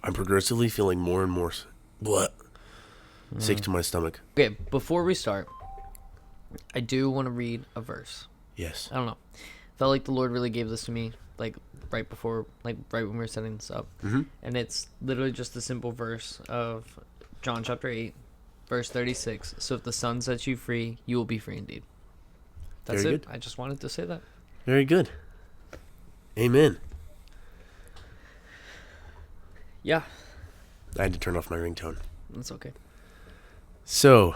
I'm progressively feeling more and more sick to my stomach. Okay, before we start, I do want to read a verse. Yes. I don't know. Felt like the Lord really gave this to me, like right when we were setting this up. Mm-hmm. And it's literally just a simple verse of John chapter 8, verse 36. So if the Son sets you free, you will be free indeed. That's Very it. good. I just wanted to say that. Very good. Amen. Yeah, I had to turn off my ringtone. that's okay. So,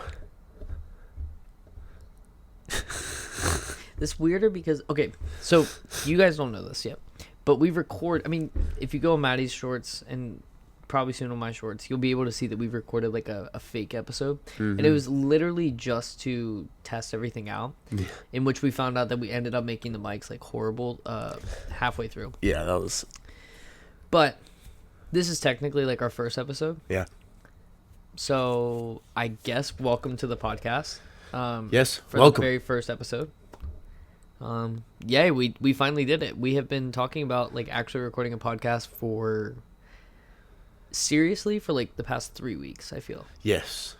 It's weirder because, okay, so you guys don't know this yet, but we record, I mean, if you go on Maddie's shorts and probably soon on my shorts, you'll be able to see that we've recorded like a fake episode. And it was literally just to test everything out, in which we found out that we ended up making the mics like horrible halfway through. yeah, that was... But this is technically like our first episode. Yeah. So I guess welcome to the podcast. Yes, For welcome. the very first episode. Yeah, we finally did it. We have been talking about like actually recording a podcast for like the past 3 weeks, I feel. Yes.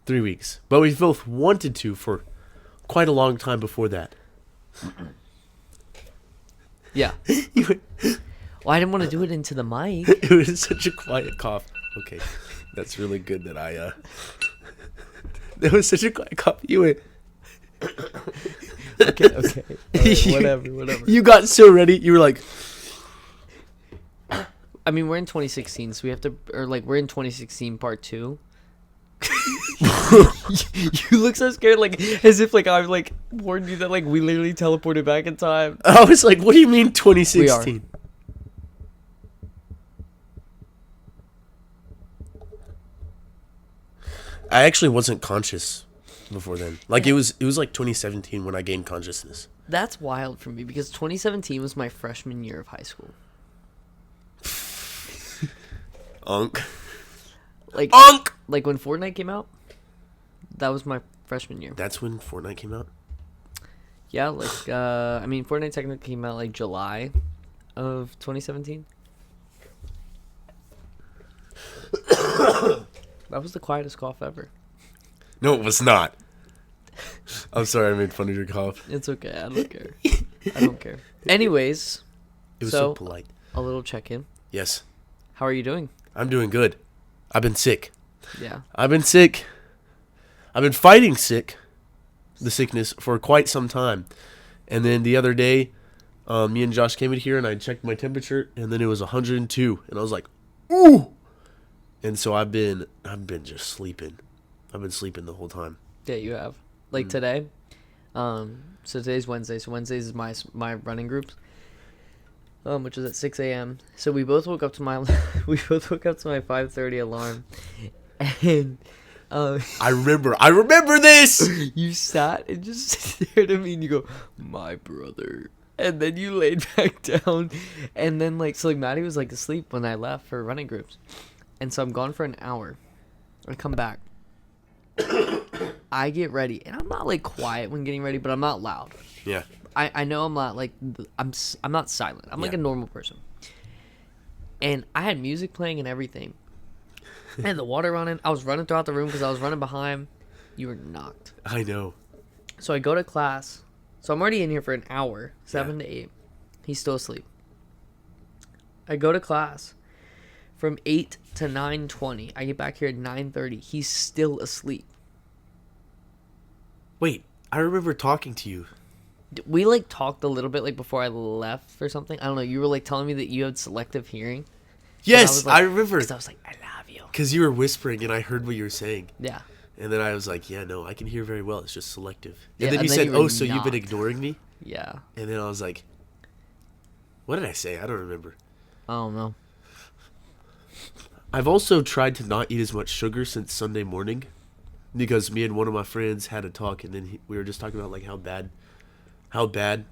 3 weeks. But we both wanted to for quite a long time before that. Yeah. Well, I didn't want to do it into the mic. It was such a quiet cough. Okay, that's really good that I, that was such a quiet cough. You went... Okay. All right, whatever. You got so ready. You were like... I mean, we're in 2016, so we have to, or like we're in 2016 part 2. You look so scared, like as if like I've like warned you that like we literally teleported back in time. I was like, what do you mean 2016? I actually wasn't conscious before then. Like it was like 2017 when I gained consciousness. That's wild for me because 2017 was my freshman year of high school. Unk. Like Unk! Like when Fortnite came out, that was my freshman year. That's when Fortnite came out? Yeah, like I mean Fortnite technically came out like July of 2017. That was the quietest cough ever. No, it was not. I'm sorry I made fun of your cough. It's okay. I don't care. I don't care. Anyways, It was so polite. a little check-in. Yes. How are you doing? I'm doing good. I've been sick. Yeah. I've been sick. I've been fighting the sickness for quite some time. And then the other day, me and Josh came in here and I checked my temperature and then it was 102. And I was like, ooh! And so I've been just sleeping. I've been sleeping the whole time. Yeah, you have. Like today. So today's Wednesday. So Wednesdays is my running groups. Which is at 6 a.m. So we both woke up to my 5:30 alarm. And I remember this. you sat and just stared at me and you go, "My brother." And then you laid back down. And then Maddie was like asleep when I left for running groups. And so I'm gone for an hour. I come back. I get ready, and I'm not like quiet when getting ready, but I'm not loud. Yeah. I know I'm not like I'm not silent. I'm like a normal person. And I had music playing and everything. I had the water running. I was running throughout the room because I was running behind. You were knocked. I know. So I go to class. So I'm already in here for an hour, 7 to 8. He's still asleep. I go to class from 8 to 9:20. I get back here at 9:30. He's still asleep. Wait, I remember talking to you. We like talked a little bit like before I left for something. I don't know. You were like telling me that you had selective hearing. Yes, I remember. Because I was like, I love you. Because you were whispering and I heard what you were saying. Yeah. And then I was like, yeah, no, I can hear very well. It's just selective. Yeah, And then you and then said, you were oh, so you've been knocked. ignoring me? Yeah. And then I was like, what did I say? I don't remember. I don't know. I've also tried to not eat as much sugar since Sunday morning. Because me and one of my friends had a talk, and then we were just talking about like how bad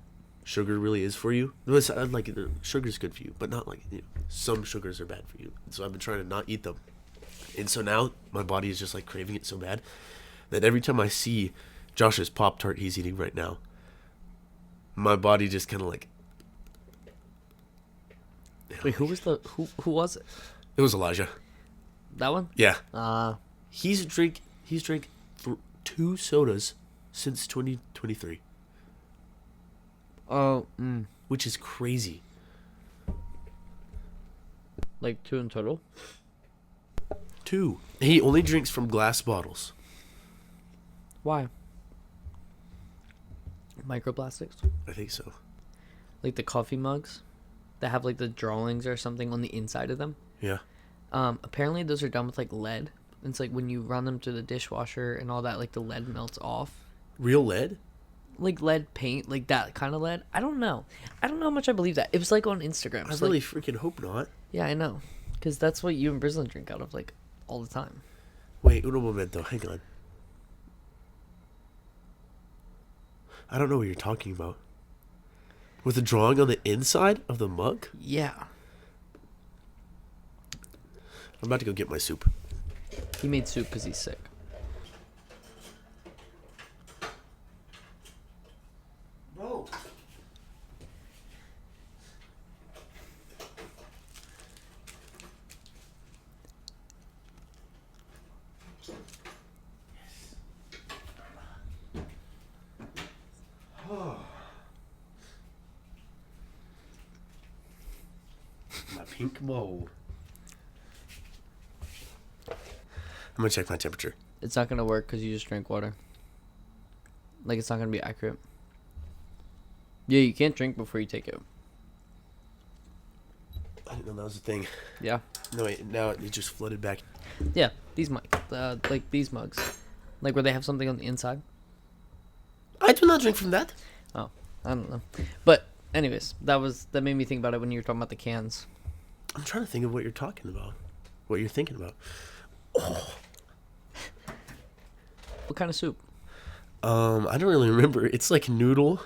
sugar really is for you. Like sugar's good for you, but not like some sugars are bad for you. And so I've been trying to not eat them, and so now my body is just like craving it so bad that every time I see Josh's Pop-Tart he's eating right now, my body just kind of like Wait, who was the who was it? It was Elijah. That one? Yeah. Uh He's drank 2 sodas since 2023, oh, which is crazy. like 2 in total. 2. He only drinks from glass bottles. Why? Microplastics? I think so. Like the coffee mugs that have like the drawings or something on the inside of them. Yeah. Apparently those are done with like lead. It's like when you run them through the dishwasher and all that, like the lead melts off. Real lead? Like lead paint, like that kind of lead. I don't know how much I believe that. It was like on Instagram. I It's really like, freaking hope not. yeah, I know, because that's what you and Brislin drink out of like all the time. Wait, uno momento. Hang on. I don't know what you're talking about. With the drawing on the inside of the mug? Yeah, I'm about to go get my soup. he made soup because he's sick. Bro. My pink bowl. I'm gonna check my temperature. It's not gonna work because you just drank water. Like it's not gonna be accurate. Yeah, you can't drink before you take it. I didn't know that was a thing. Yeah, No, wait, now it just flooded back. yeah. These like these mugs, like where they have something on the inside. I do not drink from that. Oh, I don't know. But anyways, that made me think about it when you were talking about the cans. I'm trying to think of what you're talking about. What you're thinking about. What kind of soup? I don't really remember. It's like noodle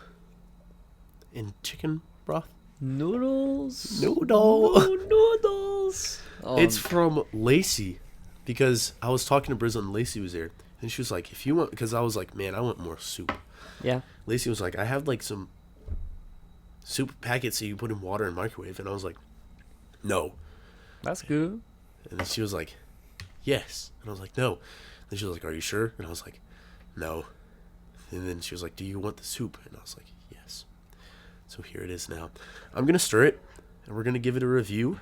and chicken broth. Noodles. Noodle. Noodles. It's from Lacey, because I was talking to Brizzle and Lacey was there, and she was like, "If you want," because I was like, "Man, I want more soup." Yeah. Lacey was like, "I have like some soup packets that you put in water and microwave," and I was like, "No," That's good. and then she was like, "Yes," and I was like, "No," and she was like, "Are you sure?" And I was like, "No," and then she was like, "Do you want the soup?" And I was like, "Yes." So here it is now. I'm gonna stir it, and we're gonna give it a review.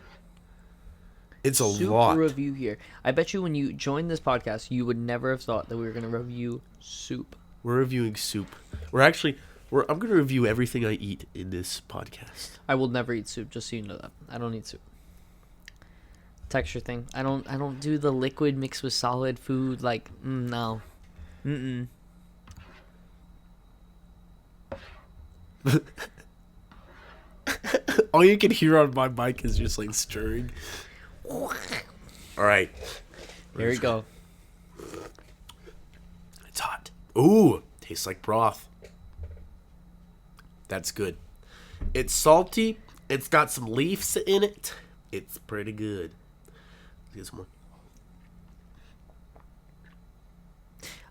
It's a Soup lot. review here. I bet you when you joined this podcast, you would never have thought that we were going to review soup. We're reviewing soup. I'm gonna review everything I eat in this podcast. I will never eat soup, just so you know that. I don't eat soup. Texture thing. I don't do the liquid mixed with solid food. Like, no. Mm-mm. All you can hear on my mic is just like stirring. All right. Here we go. It's hot. Ooh, tastes like broth. That's good. It's salty. It's got some leaves in it. It's pretty good. Let's get some more.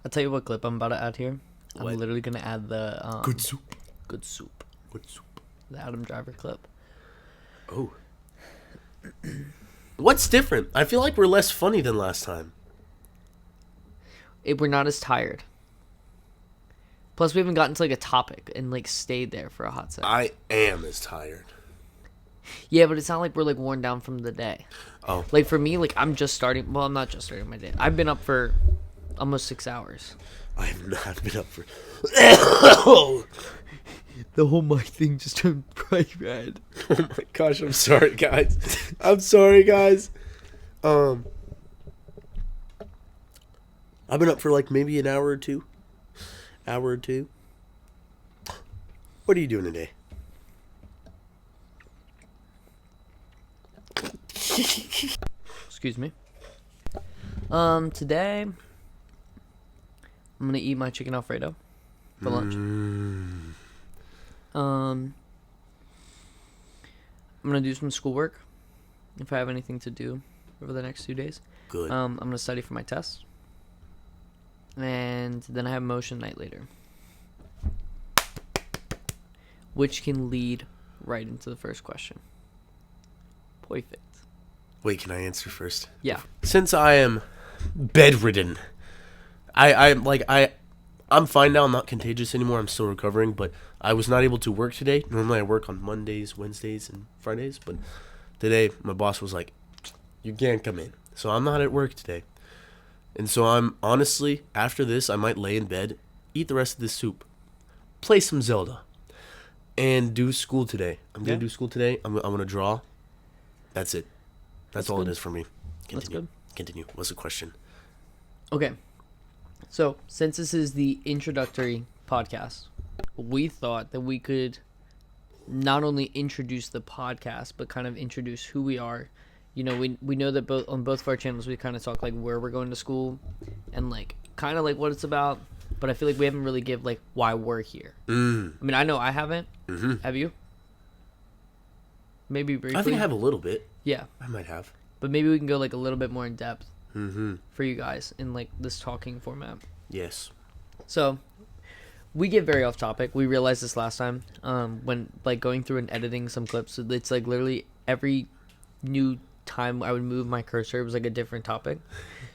I'll tell you what clip I'm about to add here. What? I'm literally going to add the Good soup. good soup. Good soup. The Adam Driver clip. Oh. What's different? I feel like we're less funny than last time. We're not as tired. Plus, we haven't gotten to like a topic and like stayed there for a hot second. I am as tired. Yeah, but it's not like we're like worn down from the day. Oh. Like for me, like I'm just starting. Well, I'm not just starting my day. I've been up for almost 6 hours. I have not been up for... The whole mic thing just turned bright red. Oh my gosh, I'm sorry, guys. I'm sorry, guys. I've been up for like maybe an hour or two. What are you doing today? Excuse me. Today I'm gonna eat my chicken Alfredo for lunch. I'm gonna do some schoolwork if I have anything to do over the next 2 days. Good. I'm gonna study for my tests, and then I have motion night later, which can lead right into the first question. Perfect. Wait, can I answer first? Yeah. Since I am bedridden, I'm fine now. I'm not contagious anymore. I'm still recovering, but I was not able to work today. Normally, I work on Mondays, Wednesdays, and Fridays, but today my boss was like, "You can't come in," so I'm not at work today. And so I'm honestly, after this, I might lay in bed, eat the rest of this soup, play some Zelda, and do school today. I'm gonna do school today. I'm gonna draw. That's it. That's all good. it is for me. That's good. Continue. What's the question? Okay. So, since this is the introductory podcast, we thought that we could not only introduce the podcast, but kind of introduce who we are. You know, we know that both on both of our channels, we kind of talk like where we're going to school and like kind of like what it's about. But I feel like we haven't really give like why we're here. I mean, I know I haven't. Have you? Maybe briefly. I think I have a little bit. Yeah. I might have. But maybe we can go like a little bit more in depth for you guys in like this talking format. Yes. So we get very off topic. We realized this last time when like going through and editing some clips. It's like literally every new time I would move my cursor, it was like a different topic.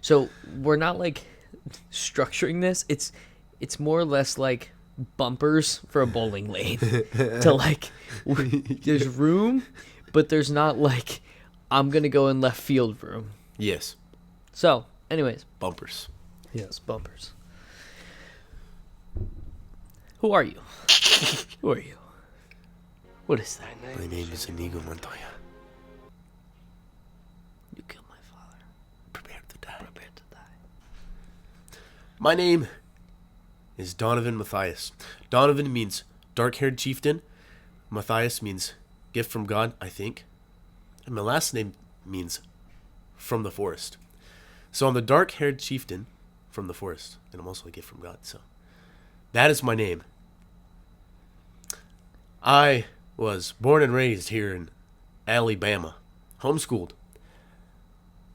So we're not like structuring this. It's more or less like bumpers for a bowling lane. To like there's room, but there's not like I'm gonna go in left field room. Yes. So, anyways. Bumpers. Yes, bumpers. Who are you? Who are you? What is that? My name is Inigo Montoya. You killed my father. Prepare to die. Prepare to die. My name is Donovan Matthias. Donovan means dark-haired chieftain. Matthias means gift from God, I think. And my last name means from the forest. So I'm the dark-haired chieftain from the forest. And I'm also a gift from God. So that is my name. I was born and raised here in Alabama. Homeschooled.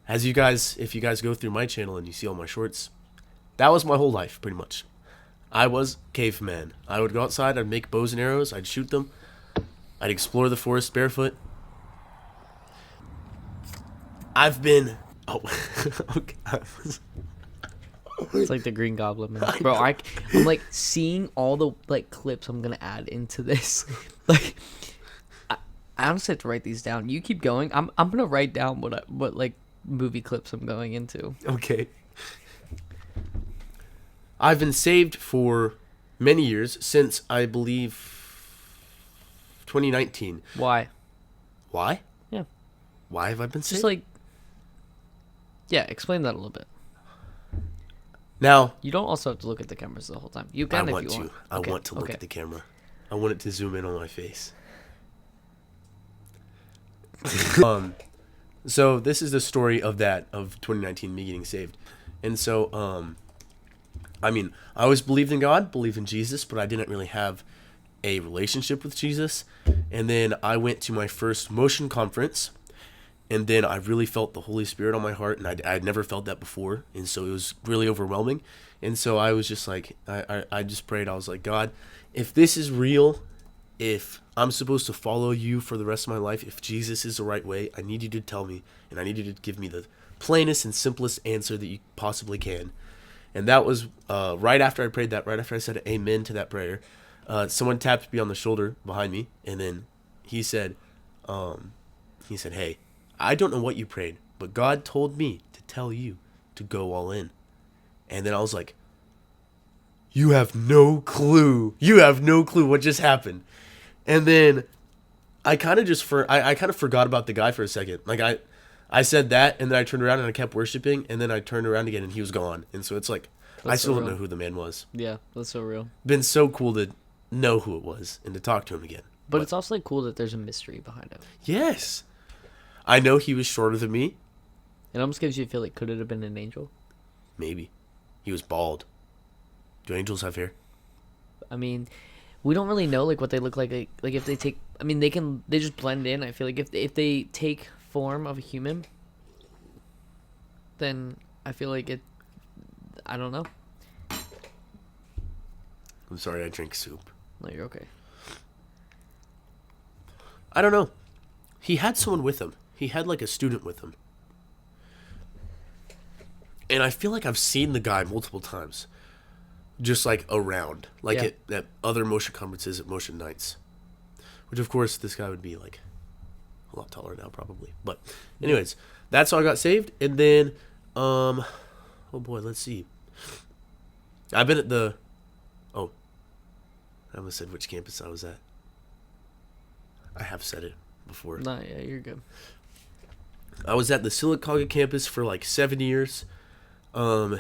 As you guys, if you guys go through my channel and you see all my shorts, that was my whole life, pretty much. I was caveman. I would go outside, I'd make bows and arrows, I'd shoot them, I'd explore the forest barefoot. I've been... Oh, okay. It's like the Green Goblin, man. Bro, I'm like seeing all the like clips I'm gonna add into this. Like, I honestly have to write these down. You keep going. I'm gonna write down what like movie clips I'm going into. Okay. I've been saved for many years, since I believe 2019. Why? Why? Yeah. Why have I been saved? Just like, yeah. Explain that a little bit. Now, You don't also have to look at the cameras the whole time. You I can if want you to. want. I Okay, want to look okay. at the camera. I want it to zoom in on my face. So this is the story of 2019, me getting saved. And so, I mean, I always believed in God, believed in Jesus, but I didn't really have a relationship with Jesus. And then I went to my first motion conference, and then I really felt the Holy Spirit on my heart, and I'd never felt that before, and so it was really overwhelming. And so I was just like, I just prayed. I was like, God, if this is real, if I'm supposed to follow you for the rest of my life, if Jesus is the right way, I need you to tell me, and I need you to give me the plainest and simplest answer that you possibly can. And that was right after I prayed that, right after I said amen to that prayer, someone tapped me on the shoulder behind me, and then he said, hey, I don't know what you prayed, but God told me to tell you to go all in. And then I was like, you have no clue. You have no clue what just happened. And then I kind of I kind of forgot about the guy for a second. Like I said that, and then I turned around and I kept worshiping, and then I turned around again and he was gone. And so it's like, I That's still so don't know real. who the man was. Yeah, that's so real. Been so cool to know who it was and to talk to him again. But it's also like cool that there's a mystery behind it. Yes. I know he was shorter than me. It almost gives you a feel like, could it have been an angel? Maybe. He was bald. Do angels have hair? I mean, we don't really know like what they look like. Like if they take, I mean, they just blend in. I feel like if they take form of a human, then I feel like it. I don't know. I'm sorry, I drink soup. No, you're okay. I don't know. He had someone with him. he had like a student with him. And I feel like I've seen the guy multiple times. Just like around. Like Yeah. at other motion conferences, at motion nights. Which of course this guy would be like a lot taller now probably. But anyways, that's how I got saved. And then oh boy, let's see. I've been at the I almost said which campus I was at. I have said it before. Nah, yeah, you're good. I was at the Sylacauga campus for like 7 years. And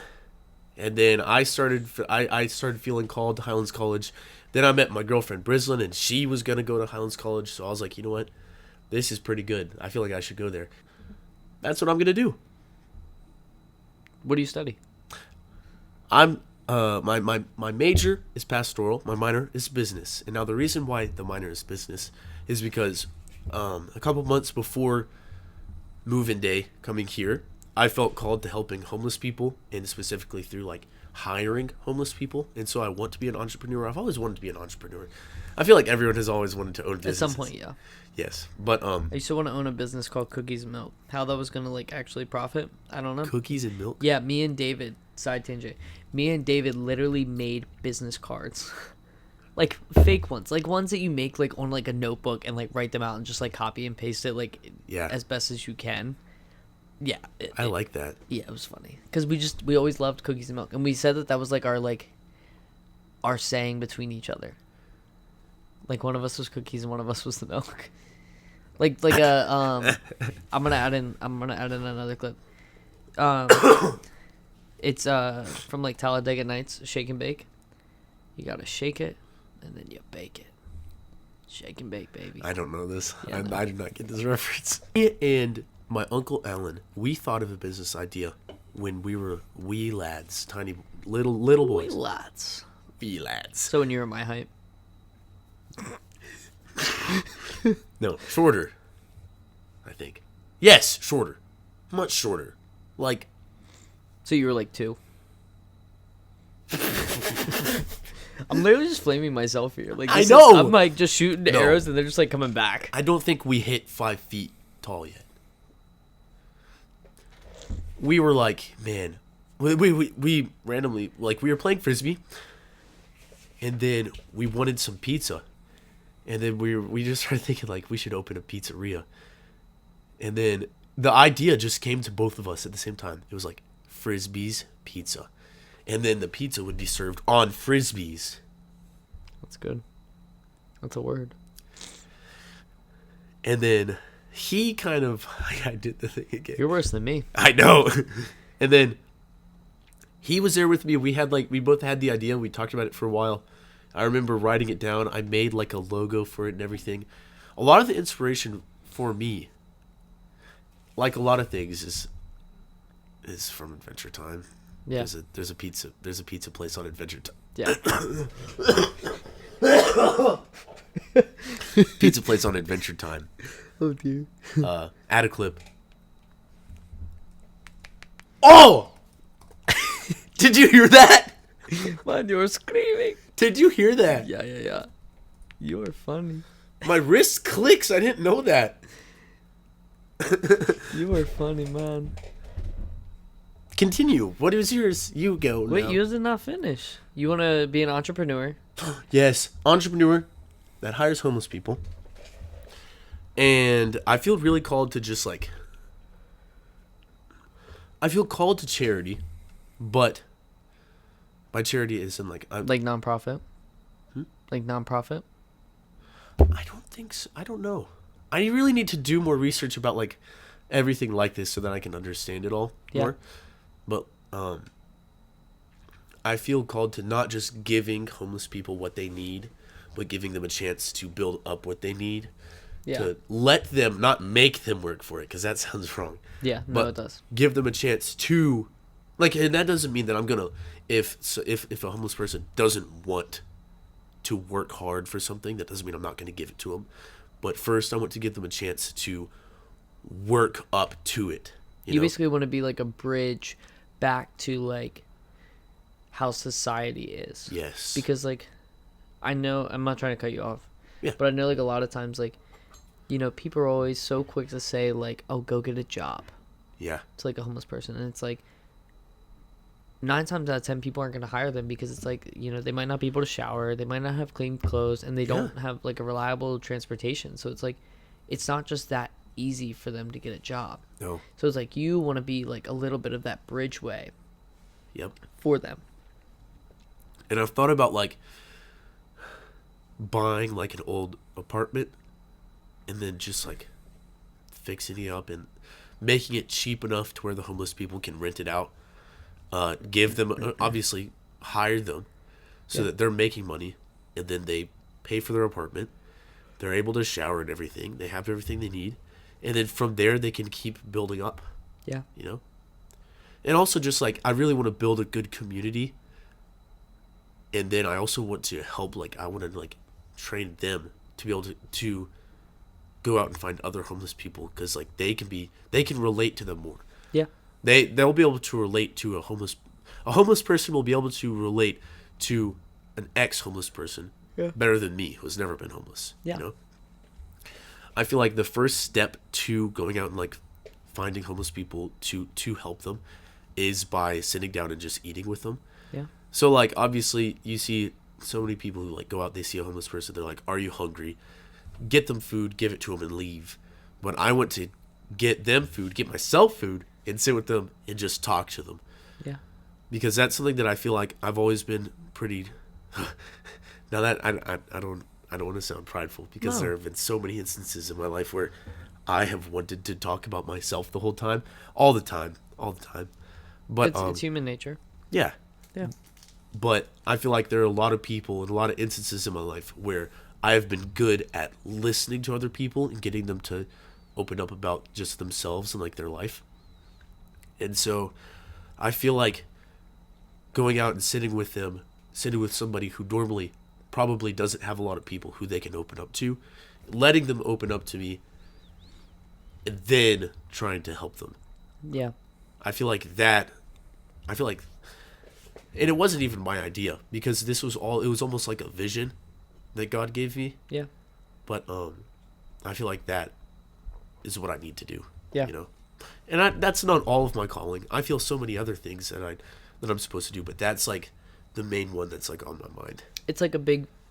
then I started feeling called to Highlands College. Then I met my girlfriend Brislin, and she was gonna go to Highlands College. So I was like, you know what, this is pretty good. I feel like I should go there. That's what I'm gonna do. What do you study? I'm my major is pastoral. My minor is business. And now the reason why the minor is business is because a couple months before move-in day coming here, I felt called to helping homeless people, and specifically through like hiring homeless people. And so I want to be an entrepreneur. I've always wanted to be an entrepreneur. I feel like everyone has always wanted to own business. At some point, yeah. Yes, but I used to want to own a business called Cookies and Milk. How that was gonna like actually profit, I don't know. cookies and milk. Yeah, me and David, side tangent. Me and David literally made business cards. Like fake ones. Like ones that you make like on like a notebook and like write them out and just like copy and paste it like Yeah. as best as you can. Yeah. I like that. Yeah, it was funny. Cuz we always loved Cookies and Milk, and we said that was like our saying between each other. Like one of us was cookies and one of us was the milk. Like a I'm gonna add in another clip. It's from like Talladega Nights, Shake and Bake. You gotta shake it and then you bake it. Shake and bake, baby. I don't know this. Yeah, no. I do not get this reference. Me and my uncle Alan, we thought of a business idea when we were wee lads, tiny little boys. Lots. Wee lads. So when you were my height. No, shorter. I think. Yes, shorter. Much shorter. Like, So you were like 2. I'm literally just flaming myself here. Like I this know! I'm like just shooting No. arrows and they're just like coming back. I don't think we hit 5 feet tall yet. We were like, man, we randomly, like, we were playing Frisbee, and then we wanted some pizza. And then we just started thinking, like, we should open a pizzeria. And then the idea just came to both of us at the same time. It was like, Frisbee's Pizza. And then the pizza would be served on Frisbees. That's good. That's a word. And then he kind of, I did the thing again. You're worse than me. I know. And then he was there with me. We both had the idea. We talked about it for a while. I remember writing it down. I made like a logo for it and everything. A lot of the inspiration for me, like a lot of things, is from Adventure Time. Yeah. There's a pizza place on Adventure Time. Yeah. Pizza place on Adventure Time. Oh dear. Add a clip. Oh! Did you hear that? Man, you were screaming. Did you hear that? Yeah. You were funny. My wrist clicks. I didn't know that. You were funny, man. Continue. What is yours? You go. Wait, now. yours did not finish. You want to be an entrepreneur? Yes, entrepreneur that hires homeless people. And I feel really called to just like. I feel called to charity, but my charity isn't like. Like nonprofit? Like nonprofit? I don't think so. I don't know. I really need to do more research about like everything like this so that I can understand it all more. But I feel called to not just giving homeless people what they need, but giving them a chance to build up what they need. Yeah. To let them, not make them work for it, because that sounds wrong. Yeah, no, But it does. give them a chance to, like, and that doesn't mean that I'm gonna, if a homeless person doesn't want to work hard for something, that doesn't mean I'm not gonna give it to them. But first, I want to give them a chance to work up to it. You basically want to be like a bridge back to like how society is. Yes. Because like, I know, I'm not trying to cut you off. Yeah. But I know like a lot of times like you know, people are always so quick to say like, "Oh, go get a job." Yeah. It's like a homeless person, and it's like 9 times out of 10 people aren't going to hire them because it's like, you know, they might not be able to shower, they might not have clean clothes, and they don't have like a reliable transportation. So it's like, it's not just that easy for them to get a job. No. So it's like you want to be like a little bit of that bridgeway Yep. for them. And I've thought about like buying like an old apartment and then just like fixing it up and making it cheap enough to where the homeless people can rent it out. Give them, obviously, hire them so that they're making money, and then they pay for their apartment. They're able to shower and everything. They have everything they need. And then from there, they can keep building up, Yeah. you know? And also just like, I really want to build a good community. And then I also want to help, like, I want to like train them to be able to go out and find other homeless people, because like they can relate to them more. Yeah. They'll be able to relate to a homeless person will be able to relate to an ex-homeless person better than me, who's never been homeless. Yeah. You know? I feel like the first step to going out and like finding homeless people to help them is by sitting down and just eating with them. Yeah. So like obviously you see so many people who like go out, they see a homeless person, they're like, "Are you hungry?" Get them food, give it to them, and leave. But I want to get them food, get myself food, and sit with them and just talk to them. Yeah. Because that's something that I feel like I've always been pretty. Now that I don't want to sound prideful, because there have been so many instances in my life where I have wanted to talk about myself the whole time, all the time. But It's human nature. yeah. Yeah. But I feel like there are a lot of people and a lot of instances in my life where I have been good at listening to other people and getting them to open up about just themselves and like their life. And so I feel like going out and sitting with somebody who normally probably doesn't have a lot of people who they can open up to, letting them open up to me, and then trying to help them. Yeah. I feel like, and it wasn't even my idea, because it was almost like a vision that God gave me. Yeah. But I feel like that is what I need to do. Yeah. You know, and that's not all of my calling. I feel so many other things that I'm supposed to do, but that's like the main one that's like on my mind. It's like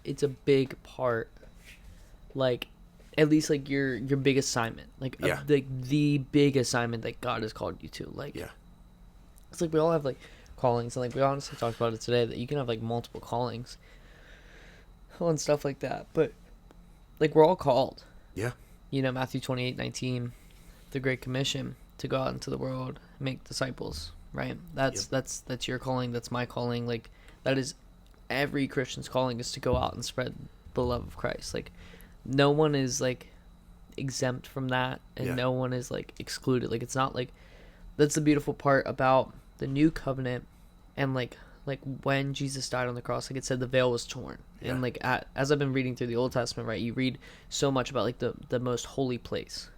it's a big part, like at least like your big assignment, like the big assignment that God has called you to. Like, Yeah. it's like we all have like callings, and like we honestly talked about it today, that you can have like multiple callings and stuff like that, but like we're all called. Yeah. You know, Matthew 28:19, the Great Commission, to go out into the world, make disciples, right? That's your calling, that's my calling. Like, that is every Christian's calling, is to go out and spread the love of Christ. Like, no one is like exempt from that, and no one is like excluded. Like, it's not like, that's the beautiful part about the new covenant, and like when Jesus died on the cross, like it said, the veil was torn. And like as I've been reading through the Old Testament, right, you read so much about like the most holy place,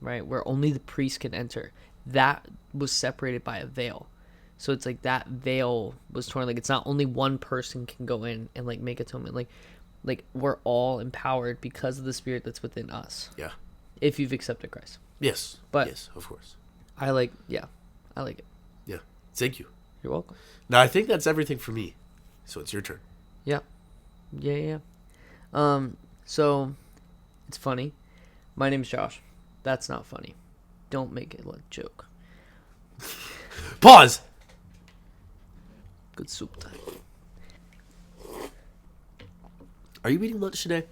right, where only the priest can enter. That was separated by a veil. So it's like that veil was torn. Like, it's not only one person can go in and like make atonement. Like we're all empowered because of the Spirit that's within us. Yeah. If you've accepted Christ. Yes. But yes, of course. I like it. Yeah. Thank you. You're welcome. Now I think that's everything for me. So it's your turn. Yeah. So it's funny. My name's Josh. That's not funny. Don't make it like joke. Pause. Good soup time. Are you eating lunch today?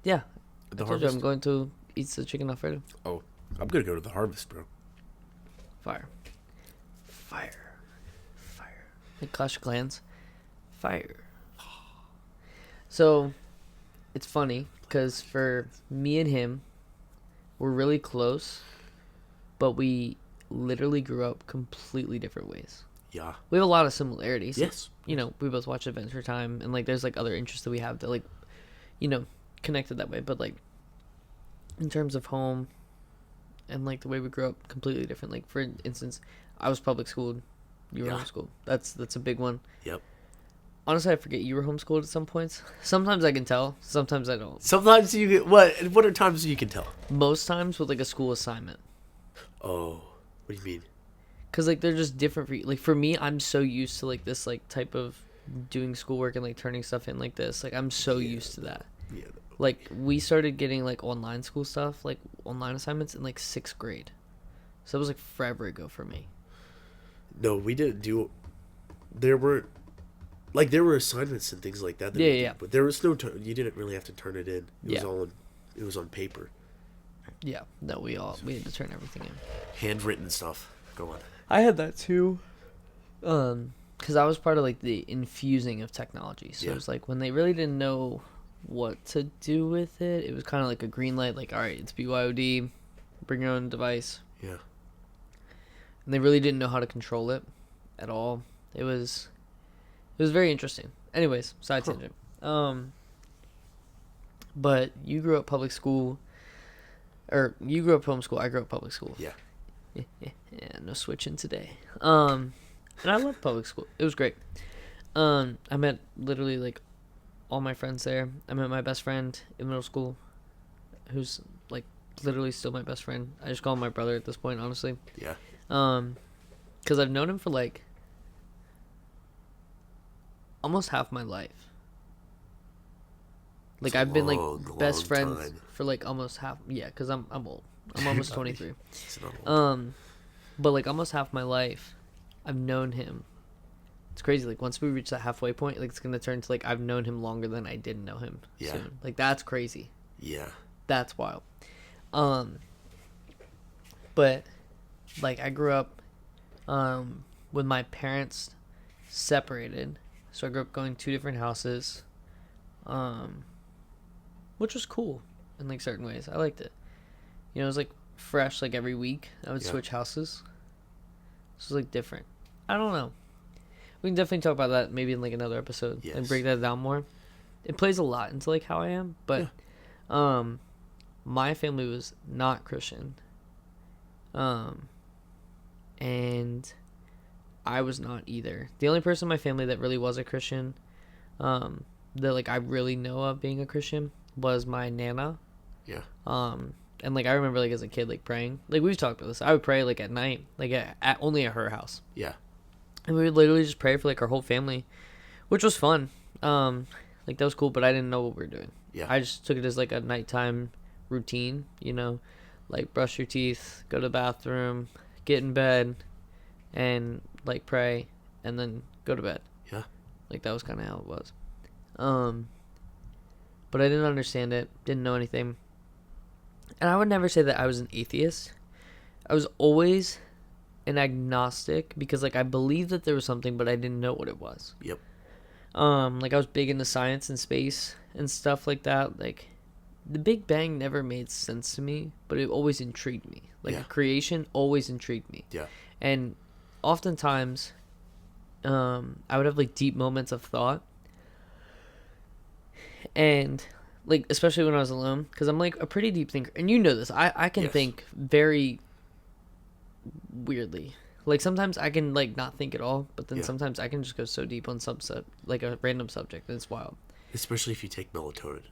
Yeah. At the I told you Harvest? I'm going to eat the chicken Alfredo. Oh, I'm gonna go to the Harvest, bro. Fire. Like Clash of Clans. Fire. So, it's funny, because for me and him, we're really close, but we literally grew up completely different ways. Yeah. We have a lot of similarities. Yes. You know, we both watch Adventure Time, and like there's like other interests that we have that like, you know, connected that way. But like, in terms of home and like the way we grew up, completely different. Like, for instance, I was public schooled, you were homeschooled. That's a big one. Yep. Honestly, I forget you were homeschooled at some points. Sometimes I can tell. Sometimes I don't. Sometimes you get what are times you can tell? Most times with like a school assignment. Oh, what do you mean? Cause like they're just different for you. Like for me, I'm so used to like this like type of doing schoolwork and like turning stuff in like this. Like I'm so used to that. Yeah. Like we started getting like online school stuff, like online assignments in like 6th grade. So it was like forever ago for me. No, we didn't do. There were assignments and things like that. Yeah, we did, yeah. But there was no. You didn't really have to turn it in. It was Yeah. all. It was on paper, Yeah. No, we had to turn everything in. handwritten stuff. Go on. I had that too. Because I was part of like the infusing of technology. So Yeah. it was like when they really didn't know what to do with it, it was kind of like a green light. Like, all right, it's BYOD, bring your own device. Yeah. And they really didn't know how to control it at all. It was very interesting. Anyways, side tangent. But you grew up public school, or you grew up homeschool. I grew up public school. Yeah. Yeah, no switching today. And I loved public school. It was great. I met literally like all my friends there. I met my best friend in middle school, who's like literally still my best friend. I just call him my brother at this point, honestly. Yeah. Because I've known him for like almost half my life. Like It's a I've been long, like best long friends time. for like almost half. Yeah, because I'm old. I'm almost 23. It's not old. But like almost half my life, I've known him. It's crazy. Like once we reach that halfway point, like it's gonna turn to like I've known him longer than I didn't know him. Yeah. Soon. Like that's crazy. Yeah. That's wild. But like I grew up, with my parents separated, so I grew up going 2 different houses, which was cool in like certain ways. I liked it. You know, it was like fresh. Like every week, I would Yeah. switch houses. So it was like different. I don't know. We can definitely talk about that maybe in like another episode and Yes. break that down more. It plays a lot into like how I am, but my family was not Christian. And I was not either. The only person in my family that really was a Christian, that like I really know of being a Christian, was my nana. Yeah. And like I remember like as a kid like praying. Like we've talked about this. I would pray like at night, like at only at her house. Yeah. And we would literally just pray for like our whole family, which was fun. Like that was cool, but I didn't know what we were doing. Yeah. I just took it as like a nighttime routine, you know, like brush your teeth, go to the bathroom, get in bed, and like pray, and then go to bed. Yeah. Like that was kind of how it was. But I didn't understand it, didn't know anything. And I would never say that I was an atheist. I was always an agnostic because like I believed that there was something, but I didn't know what it was. Yep. Like I was big into science and space and stuff like that. Like the Big Bang never made sense to me, but it always intrigued me. Like Yeah. creation always intrigued me. Yeah. And oftentimes, I would have like deep moments of thought, and like especially when I was alone, because I'm like a pretty deep thinker, and you know this. I can Yes. think very weirdly. Like sometimes I can like not think at all, but then Yeah. sometimes I can just go so deep on like a random subject, and it's wild. Especially if you take melatonin.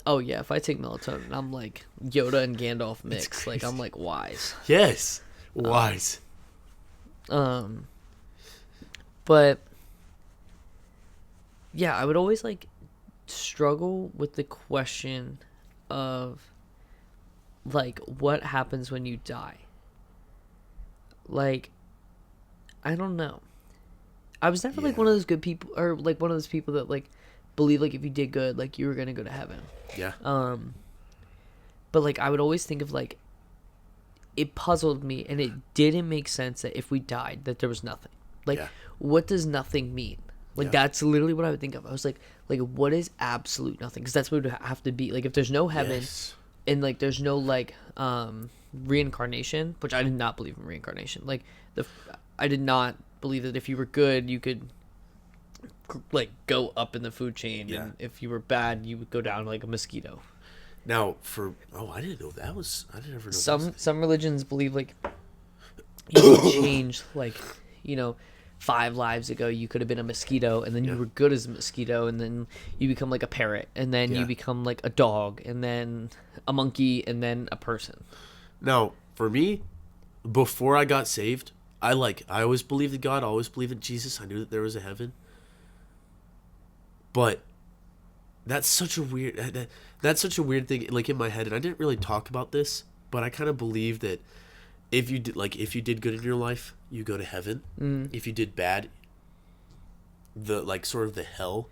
Oh yeah, if I take melatonin, I'm like Yoda and Gandalf It's mix. Like I'm crazy. like wise. Yes. Wise. But yeah, I would always like struggle with the question of like what happens when you die. Like I don't know. I was never like Yeah. one of those good people, or like one of those people that like believe like if you did good, like you were gonna go to heaven. Yeah. But like I would always think of like it puzzled me, and it didn't make sense that if we died that there was nothing. Like Yeah. what does nothing mean? Like Yeah. that's literally what I would think of. I was like what is absolute nothing? Because that's what it would have to be. Like if there's no heaven Yes. and like there's no like reincarnation, which I did not believe in reincarnation. Like I did not believe that if you were good you could like go up in the food chain, Yeah. and if you were bad you would go down like a mosquito. Now I didn't know that was. I didn't ever know. Some religions believe like you can change, like, you know, 5 lives ago you could have been a mosquito, and then Yeah. you were good as a mosquito, and then you become like a parrot, and then Yeah. you become like a dog, and then a monkey, and then a person. Now, for me, before I got saved, I always believed in God, I always believed in Jesus. I knew that there was a heaven. But that's such a that's such a weird thing like in my head, and I didn't really talk about this, but I kind of believe that if you did good in your life, you go to heaven. If you did bad, the like sort of the hell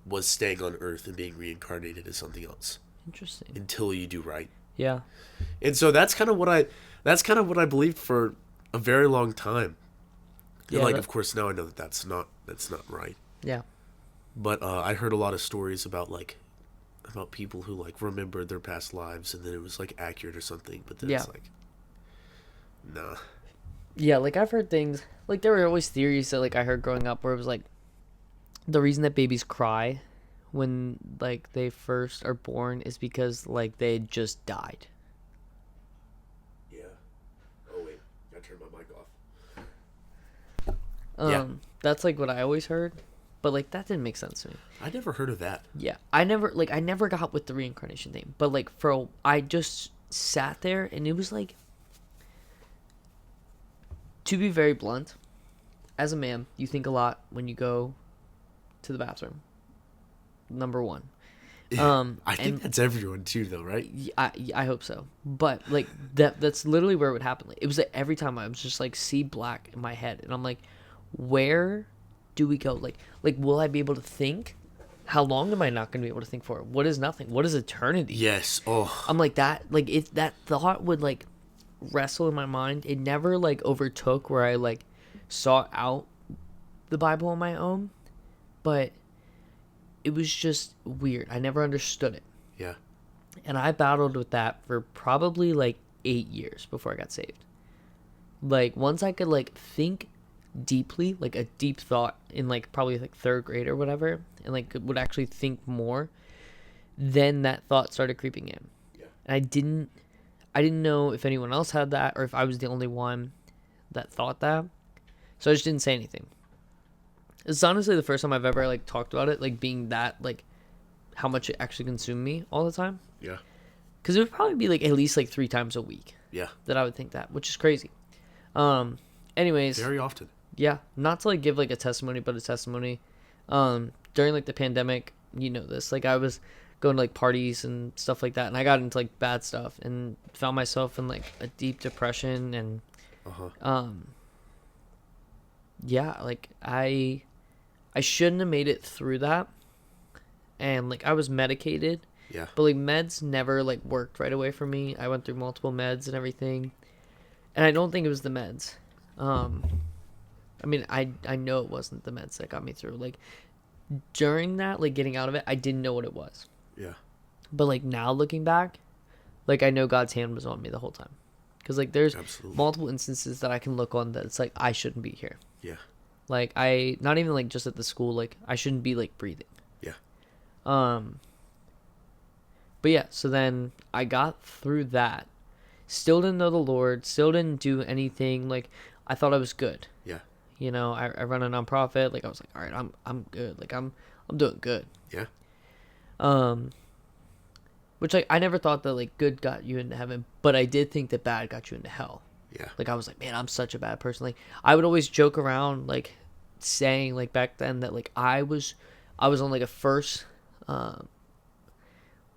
was staying on earth and being reincarnated as something else Interesting. until you do right. Yeah. And so that's kind of what I believed for a very long time. And Yeah, like that- of course now I know that that's not right. Yeah. But I heard a lot of stories about people who like remembered their past lives and then it was like accurate or something, but then Yeah. it's like nah. Yeah, like I've heard things like there were always theories that like I heard growing up where it was like the reason that babies cry when like they first are born is because like they just died. Yeah. Oh wait, I turned my mic off. Yeah. That's like what I always heard, but like that didn't make sense to me. I never heard of that. Yeah, I never got with the reincarnation thing, but like I just sat there and it was like, to be very blunt, as a man, you think a lot when you go to the bathroom. Number one. I think and- that's everyone too though, right? I hope so, but like that's literally where it would happen. Like, it was like every time I was just like see black in my head, and I'm like, where do we go? Like will I be able to think? How long am I not going to be able to think for? What is nothing? What is eternity? Yes. Oh. I'm like that. Like it that thought would like wrestle in my mind. It never like overtook where I like sought out the Bible on my own, but it was just weird. I never understood it. Yeah. And I battled with that for probably like 8 years before I got saved. Like once I could like think deeply, like a deep thought in like probably like 3rd grade or whatever, and like would actually think more, then that thought started creeping in. Yeah. And I didn't know if anyone else had that or if I was the only one that thought that. So I just didn't say anything. It's honestly the first time I've ever like talked about it, like being that like how much it actually consumed me all the time. Yeah. Because it would probably be like at least like 3 times a week Yeah. that I would think that, which is crazy. Anyways, Very often. yeah, not to like give like a testimony, but a testimony. During like the pandemic, you know this, like I was going to like parties and stuff like that, and I got into like bad stuff and found myself in like a deep depression, and Uh-huh. yeah, like I shouldn't have made it through that, and like I was medicated, Yeah. but like meds never like worked right away for me. I went through multiple meds and everything, and I don't think it was the meds. I mean, I know it wasn't the meds that got me through. Like during that, like getting out of it, I didn't know what it was. Yeah. But like now looking back, like I know God's hand was on me the whole time. Because like there's Absolutely. multiple instances that I can look on that it's like I shouldn't be here. Yeah. Like I not even like just at the school, like I shouldn't be like breathing. Yeah. But yeah, so then I got through that. Still didn't know the Lord, still didn't do anything. Like I thought I was good. Yeah. You know, I run a nonprofit, like I was like, all right, I'm good. Like I'm doing good. Yeah. Which like I never thought that like good got you into heaven, but I did think that bad got you into hell. Yeah. Like I was like, man, I'm such a bad person. Like I would always joke around like saying like back then that like I was on like a first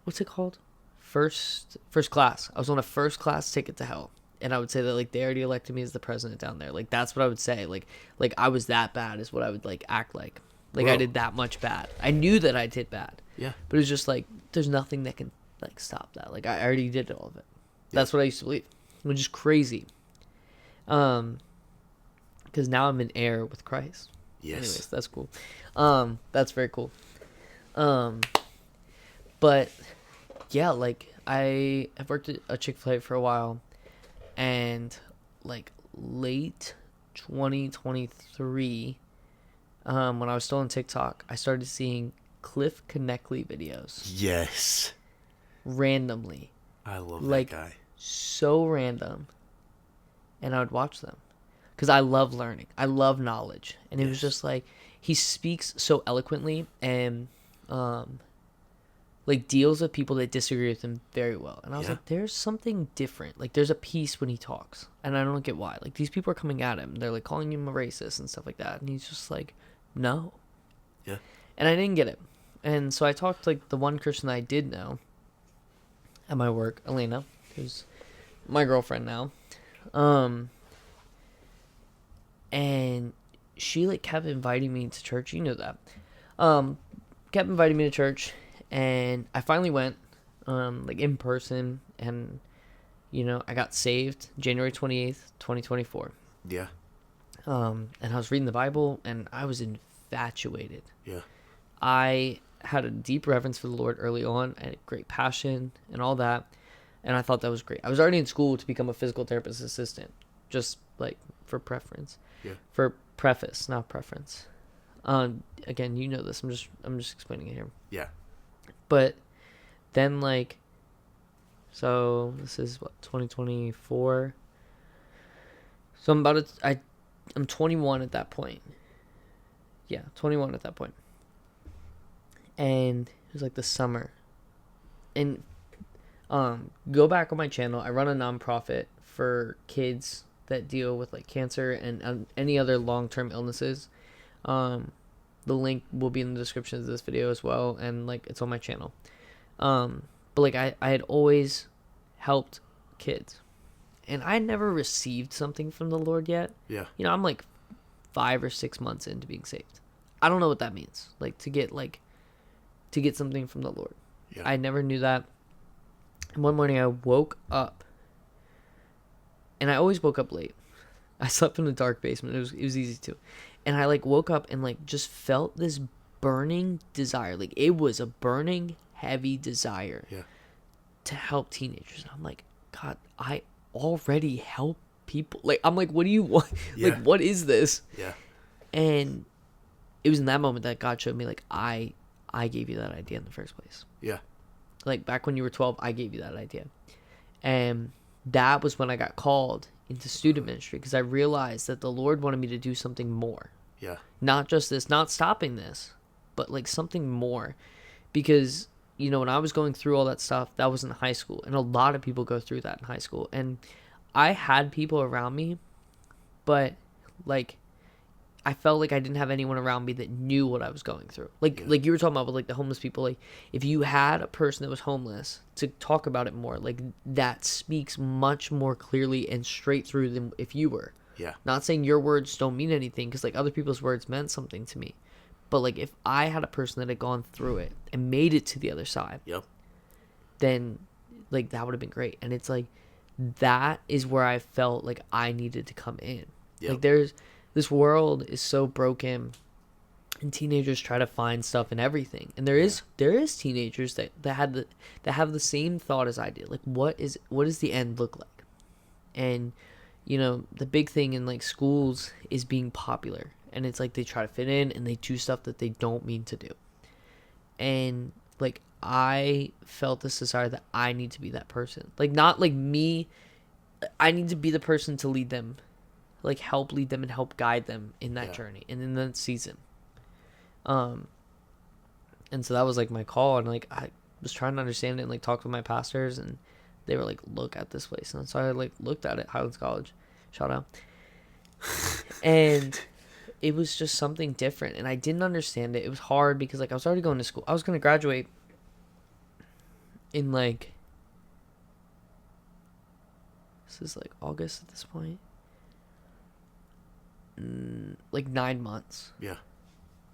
what's it called? First class. I was on a first class ticket to hell. And I would say that like they already elected me as the president down there. Like that's what I would say. Like I was that bad is what I would like act like. Like I Bro. did that much bad. I knew that I did bad. Yeah. But it was just like there's nothing that can like stop that. Like I already did all of it. That's what I used to believe, which is crazy. Because now I'm an heir with Christ. Yes. Anyways, that's cool. That's very cool. But yeah, like I have worked at a Chick-fil-A for a while, and like late 2023, when I was still on TikTok, I started seeing Cliff Connectly videos Yes. randomly, I love Like- that guy. so random, and I would watch them because I love learning. I love knowledge. And it was Yes. just like, he speaks so eloquently and, like, deals with people that disagree with him very well. And I was Yeah. like, there's something different. Like, there's a piece when he talks. And I don't get why. Like, these people are coming at him. They're, like, calling him a racist and stuff like that. And he's just like, no. Yeah. And I didn't get it. And so I talked to, like, the one Christian that I did know at my work, Elena, who's my girlfriend now. And she, like, kept inviting me to church. You know that. Kept inviting me to church. And I finally went, like, in person. And, you know, I got saved January 28th, 2024. Yeah. And I was reading the Bible, and I was infatuated. Yeah. I had a deep reverence for the Lord early on. I had a great passion and all that. And I thought that was great. I was already in school to become a physical therapist assistant, just like for preference. Yeah. For preface, not preference. Again, you know this. I'm just explaining it here. Yeah. But then, like, so this is what, 2024. So I'm 21 at that point. Yeah, 21 at that point. And it was like the summer. And go back on my channel. I run a nonprofit for kids that deal with, like, cancer and any other long-term illnesses. The link will be in the description of this video as well, and, like, it's on my channel. But, like, I had always helped kids, and I never received something from the Lord yet. Yeah. You know, I'm like 5 or 6 months into being saved. I don't know what that means. Like, to get something from the Lord. Yeah. I never knew that. And one morning I woke up, and I always woke up late. I slept in a dark basement. It was easy to. And I, like, woke up and, like, just felt this burning desire. Like, it was a burning, heavy desire Yeah. to help teenagers. And I'm like, God, I already help people. Like, I'm like, what do you want? Yeah. Like, what is this? Yeah. And it was in that moment that God showed me, like, I gave you that idea in the first place. Yeah. Like, back when you were 12, I gave you that idea. And that was when I got called into student ministry, because I realized that the Lord wanted me to do something more. Yeah. Not just this, not stopping this, but, like, something more. Because, you know, when I was going through all that stuff, that was in high school. And a lot of people go through that in high school. And I had people around me, but, like, I felt like I didn't have anyone around me that knew what I was going through. Like, Yeah. like you were talking about with, like, the homeless people. Like, if you had a person that was homeless to talk about it more, like, that speaks much more clearly and straight through than if you were. Yeah. Not saying your words don't mean anything, because, like, other people's words meant something to me. But, like, if I had a person that had gone through it and made it to the other side, Yep. then, like, that would have been great. And it's like, that is where I felt like I needed to come in. Yep. Like, this world is so broken, and teenagers try to find stuff in everything. And there is teenagers that have the same thought as I did. Like, what does the end look like? And, you know, the big thing in, like, schools is being popular. And it's like they try to fit in and they do stuff that they don't mean to do. And, like, I felt this desire that I need to be that person. Like, not like me. I need to be the person to lead them. Like, help lead them and help guide them in that journey and in that season. And so that was, like, my call. And, like, I was trying to understand it and, like, talk with my pastors. And they were like, look at this place. And so I, like, looked at it. Highlands College. Shout out. And it was just something different, and I didn't understand it. It was hard because, like, I was already going to school. I was going to graduate in, like, this is, like, August at this point. Like, 9 months. Yeah.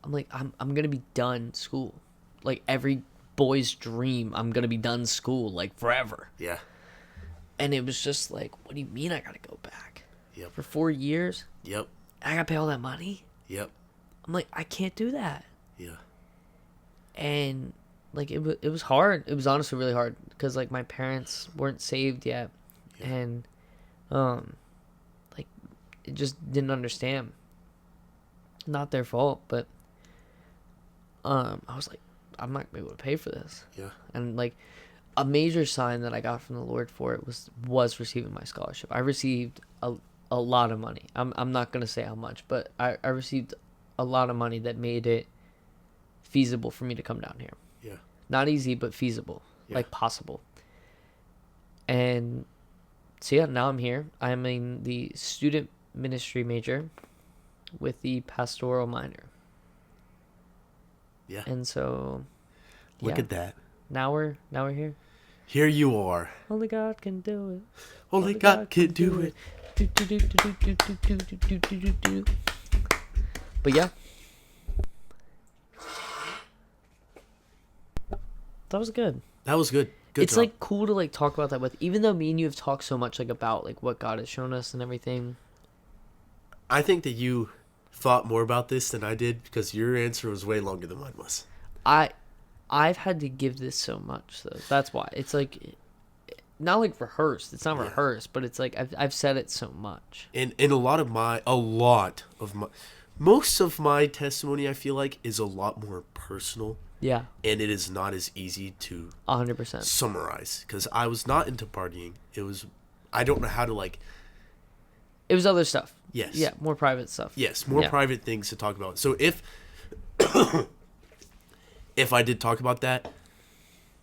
I'm like, I'm going to be done school. Like, every boy's dream, I'm going to be done school, like, forever. Yeah. And it was just like, what do you mean I got to go back? Yep. For 4 years? Yep. I got to pay all that money? Yep. I'm like, I can't do that. Yeah. And, like, it was hard. It was honestly really hard because, like, my parents weren't saved yet. Yeah. And, like, it just didn't understand. Not their fault, but, I was like, I'm not gonna be able to pay for this. Yeah. And, like, a major sign that I got from the Lord for it was receiving my scholarship. I received a lot of money. I'm not gonna say how much, but I received a lot of money that made it feasible for me to come down here. Yeah. Not easy, but feasible, Yeah. like possible. And so yeah, now I'm here. I'm in the student ministry major with the pastoral minor. Yeah. And so Look yeah, at that. now we're here. Here you are. Only God can do it. Only God can do it. But yeah, that was good. That was good. Good It's job. like cool to like talk about that with, even though me and you have talked so much like about like what God has shown us and everything. I think that you thought more about this than I did because your answer was way longer than mine was. I've had to give this so much, so that's why it's like not like rehearsed. It's not Yeah. rehearsed, but it's like I've said it so much. And a lot of my most of my testimony, I feel like, is a lot more personal, Yeah, and it is not as easy to 100%. summarize because I was not into partying. I don't know how to like. It was other stuff. Yes. Yeah, more private stuff. Yes, more Yeah. private things to talk about. So if if I did talk about that,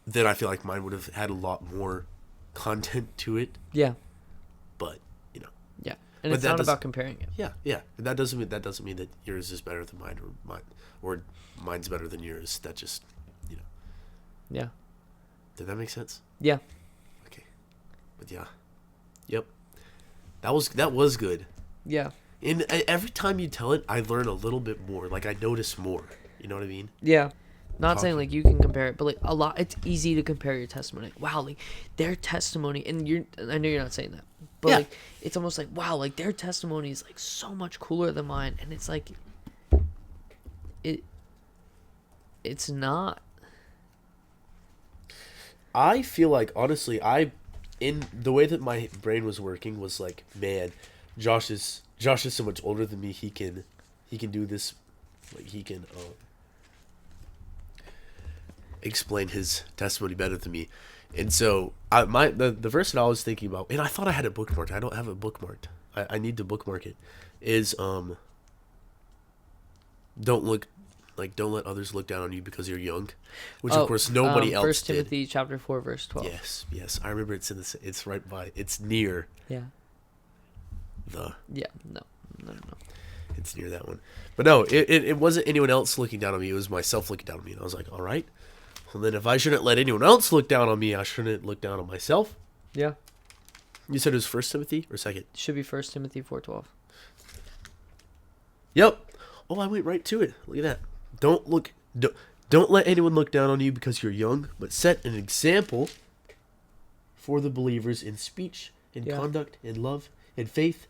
then I feel like mine would have had a lot more content to it. Yeah, But you know, yeah, and But it's that not doesn't- about comparing it. yeah. And that doesn't mean that yours is better than mine or mine's better than yours. That just Yeah, did that make sense? yeah, Okay, but yeah, yep. That was good. yeah, And every time you tell it, I learn a little bit more. Like I notice more. You know what I mean? yeah. Not saying Talking. like you can compare it, but like a lot. It's easy to compare your testimony. Wow, like their testimony, and I know you're not saying that, but Yeah. like it's almost like wow, like their testimony is like so much cooler than mine, and it's like it's not. I feel like honestly, in the way that my brain was working was like, man, Josh is so much older than me. He can do this, like he can explain his testimony better than me. And so the verse that I was thinking about, and I thought I had it bookmarked. I don't have it bookmarked. I need to bookmark it. Is don't let others look down on you because you're young, which of course nobody else 1 did. Timothy chapter 4 verse 12. Yes, I remember it's in this. It's right by. It's near Yeah. the. Yeah. No. It's near that one, but no, it wasn't anyone else looking down on me. It was myself looking down on me, and I was like, all right. Well, then if I shouldn't let anyone else look down on me, I shouldn't look down on myself. Yeah. You said it was 1 Timothy or 2nd? Should be 1 Timothy 4:12. Yep. Oh, I went right to it. Look at that. Don't let anyone look down on you because you're young, but set an example for the believers in speech, in Yeah. conduct, in love, in faith,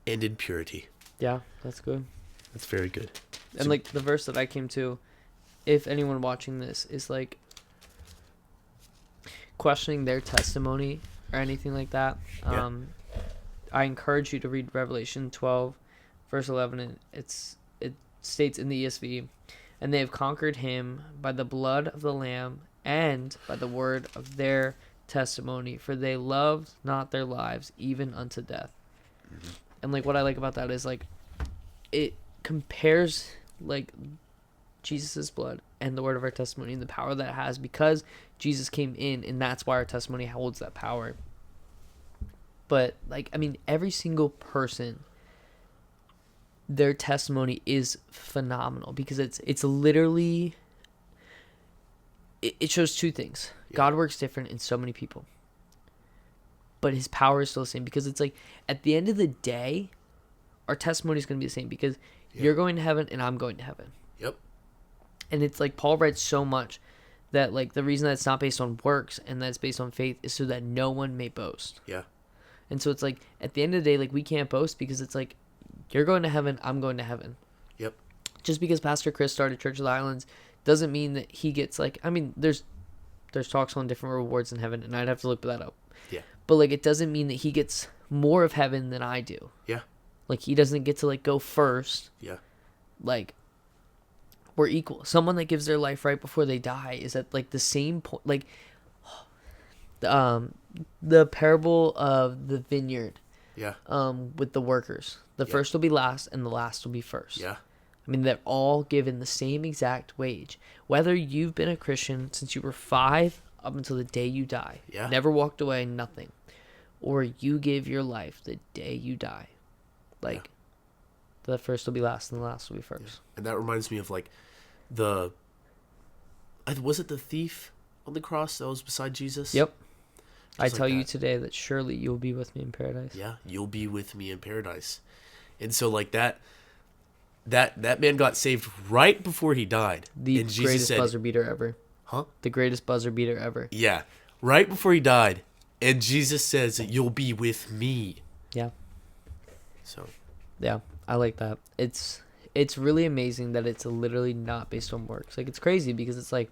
and in purity. Yeah, that's good. That's very good. And So- like the verse that I came to, if anyone watching this is like questioning their testimony or anything like that, Yeah. I encourage you to read Revelation 12, verse 11. And it states in the ESV, and they have conquered him by the blood of the Lamb and by the word of their testimony, for they loved not their lives even unto death. Mm-hmm. And like what I like about that is like it compares like Jesus's blood and the word of our testimony and the power that it has because Jesus came in, and that's why our testimony holds that power. But like I mean, every single person, their testimony is phenomenal because it's literally it shows two things. Yeah. God works different in so many people, but his power is still the same because it's like at the end of the day, our testimony is going to be the same because Yeah. you're going to heaven and I'm going to heaven. Yep. And it's like Paul writes so much that like the reason that it's not based on works and that it's based on faith is so that no one may boast. Yeah. And so it's like at the end of the day, like we can't boast because it's like you're going to heaven, I'm going to heaven. Yep. Just because Pastor Chris started Church of the Islands doesn't mean that he gets like I mean there's talks on different rewards in heaven and I'd have to look that up. Yeah. But like it doesn't mean that he gets more of heaven than I do. Yeah. Like he doesn't get to like go first. Yeah. Like we're equal. Someone that gives their life right before they die is at like the same point. Like the parable of the vineyard. Yeah. with the workers. The Yeah. first will be last, and the last will be first. Yeah. I mean, they're all given the same exact wage. Whether you've been a Christian since you were 5 up until the day you die, Yeah. never walked away, nothing, or you give your life the day you die, like, the first will be last and the last will be first. And that reminds me of like was it the thief on the cross that was beside Jesus? Yep. I Just like tell you that. today that surely you'll be with me in paradise. Yeah, you'll be with me in paradise. And so like that man got saved right before he died. The and Jesus greatest said, buzzer beater ever. huh? The greatest buzzer beater ever. Yeah, right before he died. And Jesus says that you'll be with me. Yeah. So, Yeah, I like that. It's really amazing that it's literally not based on works. Like, it's crazy because it's like,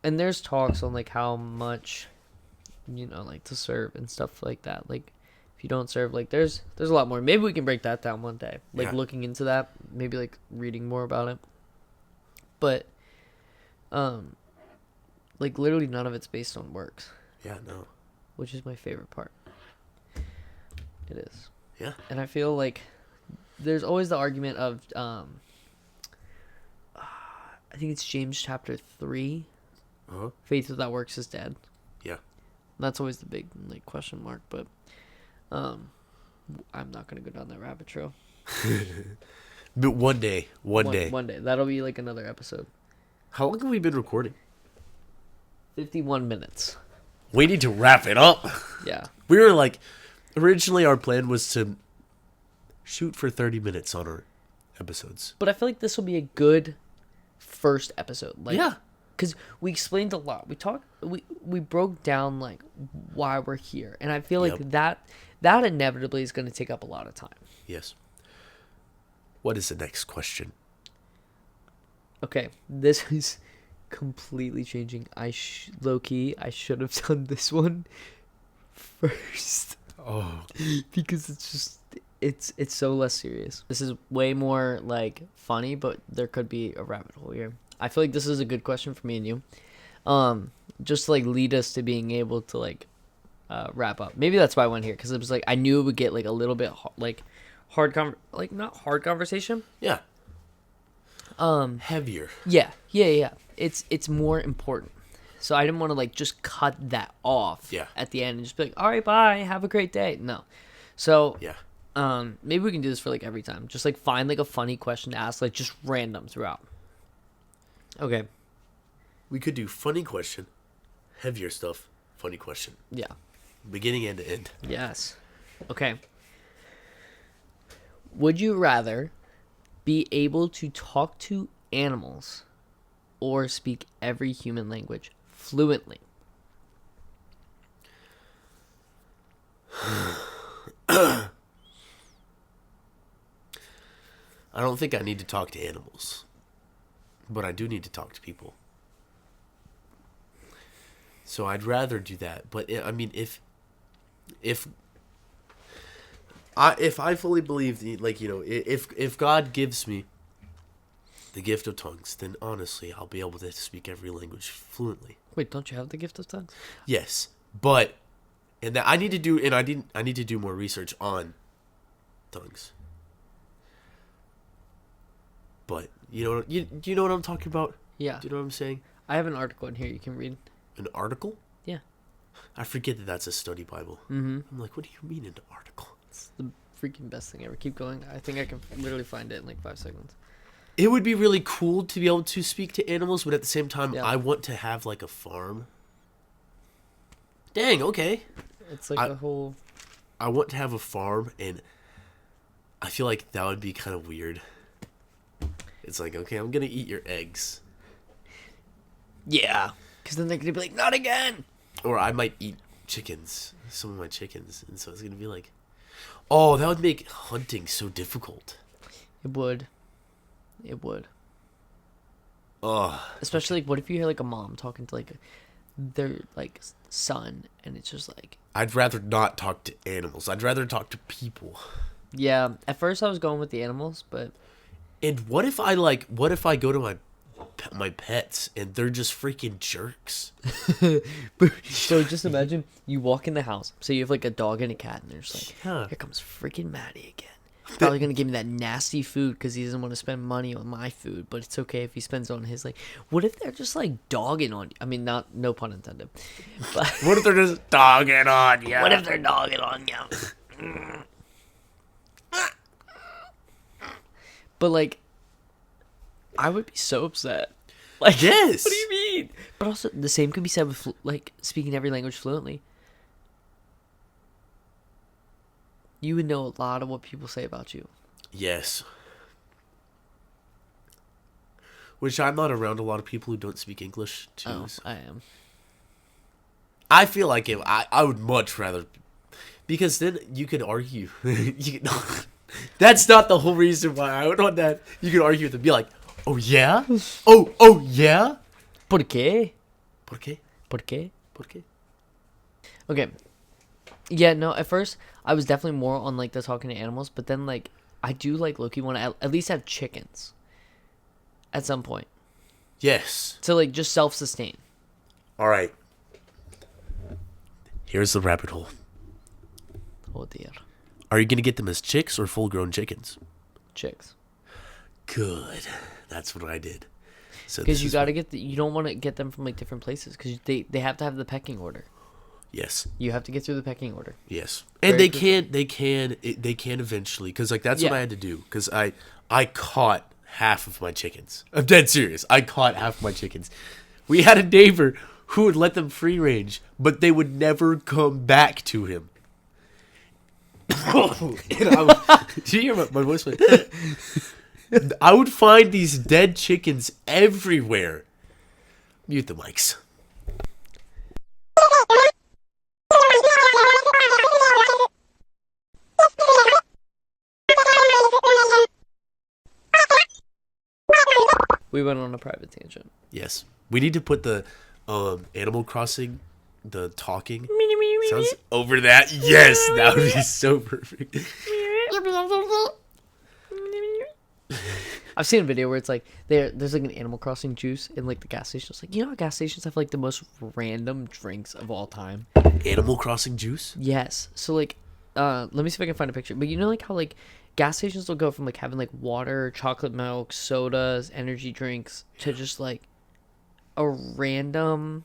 and there's talks on like how much, like to serve and stuff like that. Like, if you don't serve, like there's a lot more. Maybe we can break that down one day. Like, Yeah. looking into that, maybe like reading more about it. But, like literally none of it's based on works, yeah, no. which is my favorite part. It is. Yeah. And I feel like there's always the argument of I think it's James chapter 3, Uh-huh. faith without works is dead. Yeah. That's always the big like question mark, but I'm not going to go down that rabbit trail. But one day. One day. That'll be like another episode. How long have we been recording? 51 minutes. We need to wrap it up. Yeah. We were like, originally our plan was to shoot for 30 minutes on our episodes. But I feel like this will be a good first episode. Like, Yeah. because we explained a lot. We broke down like why we're here, and I feel like Yep. that inevitably is going to take up a lot of time. Yes. What is the next question? Okay, this is completely changing. Low key, I should have done this one first Oh. because it's so less serious. This is way more like funny, but there could be a rabbit hole here. I feel like this is a good question for me and you. Just to like lead us to being able to like wrap up. Maybe that's why I went here, because it was like I knew it would get like a little bit not hard conversation. Yeah. Heavier. Yeah. It's more important. So I didn't want to like just cut that off at the end and just be like, all right, bye, have a great day. No. So Yeah. maybe we can do this for like every time. Just like find like a funny question to ask, like just random throughout. Okay. We could do funny question, heavier stuff, funny question. Yeah. Beginning and end. Yes. Okay. Would you rather be able to talk to animals or speak every human language fluently? I don't think I need to talk to animals, but I do need to talk to people. So I'd rather do that. But I mean, if I fully believe if God gives me the gift of tongues, then honestly I'll be able to speak every language fluently. Wait, don't you have the gift of tongues? Yes, but and that I need to do more research on tongues. But you know what I'm talking about? Yeah. Do you know what I'm saying? I have an article in here you can read. An article? Yeah. I forget that that's a study Bible. Mm-hmm. I'm like, what do you mean an article? It's the freaking best thing ever. Keep going. I think I can literally find it in like 5 seconds. It would be really cool to be able to speak to animals, but at the same time, Yeah. I want to have like a farm. Dang, okay. It's like a whole... I want to have a farm, and I feel like that would be kind of weird. It's like, okay, I'm gonna eat your eggs. Yeah. Because then they're going to be like, not again! Or I might eat chickens, some of my chickens, and so it's gonna be like, oh, that would make hunting so difficult. It would. It would. Oh, Especially like, what if you hear like a mom talking to like their like son, and it's just like... I'd rather not talk to animals. I'd rather talk to people. Yeah, at first I was going with the animals, but... And what if I go to about my pets, and they're just freaking jerks. So just imagine you walk in the house. So you have like a dog and a cat, and they're just like, Yeah. here comes freaking Maddie again. He's probably gonna give me that nasty food because he doesn't want to spend money on my food, but it's okay if he spends it on his. Like, what if they're just like dogging on you? I mean, no pun intended. But What if they're just dogging on you? what if they're dogging on you? But like, I would be so upset. Like, Yes. what do you mean? But also, the same could be said with like speaking every language fluently. You would know a lot of what people say about you. Yes. Which I'm not around a lot of people who don't speak English too. Oh, I am. I feel like I would much rather, because then you could argue. That's not the whole reason why I would want that. You could argue with them, be like, oh yeah, oh yeah. ¿Por qué? ¿Por qué? ¿Por qué? ¿Por qué? Okay. Yeah, no, at first, I was definitely more on, like, the talking to animals, but then, like, I do, like, low-key want to at least have chickens at some point. Yes. So, like, just self-sustain. All right. Here's the rabbit hole. Oh, dear. Are you gonna get them as chicks or full-grown chickens? Chicks. Good. That's what I did. So Because this you is got to what- get you don't want to get them from, like, different places, because they have to have the pecking order. Yes. You have to get through the pecking order. Yes, and Very they can eventually, because like that's what Yeah. I had to do, because I caught half of my chickens. I'm dead serious. I caught half my chickens. We had a neighbor who would let them free range, but they would never come back to him. And I would, do you hear my voice? I would find these dead chickens everywhere. Mute the mics. We went on a private tangent. Yes, we need to put the Animal Crossing, the talking sounds over that. Yes, that would be so perfect. I've seen a video where it's like there's like an Animal Crossing juice in like the gas station. It's like, you know how gas stations have like the most random drinks of all time? Animal Crossing juice. Yes. So like, let me see if I can find a picture. But you know like how like gas stations will go from like having like water, chocolate milk, sodas, energy drinks to just like a random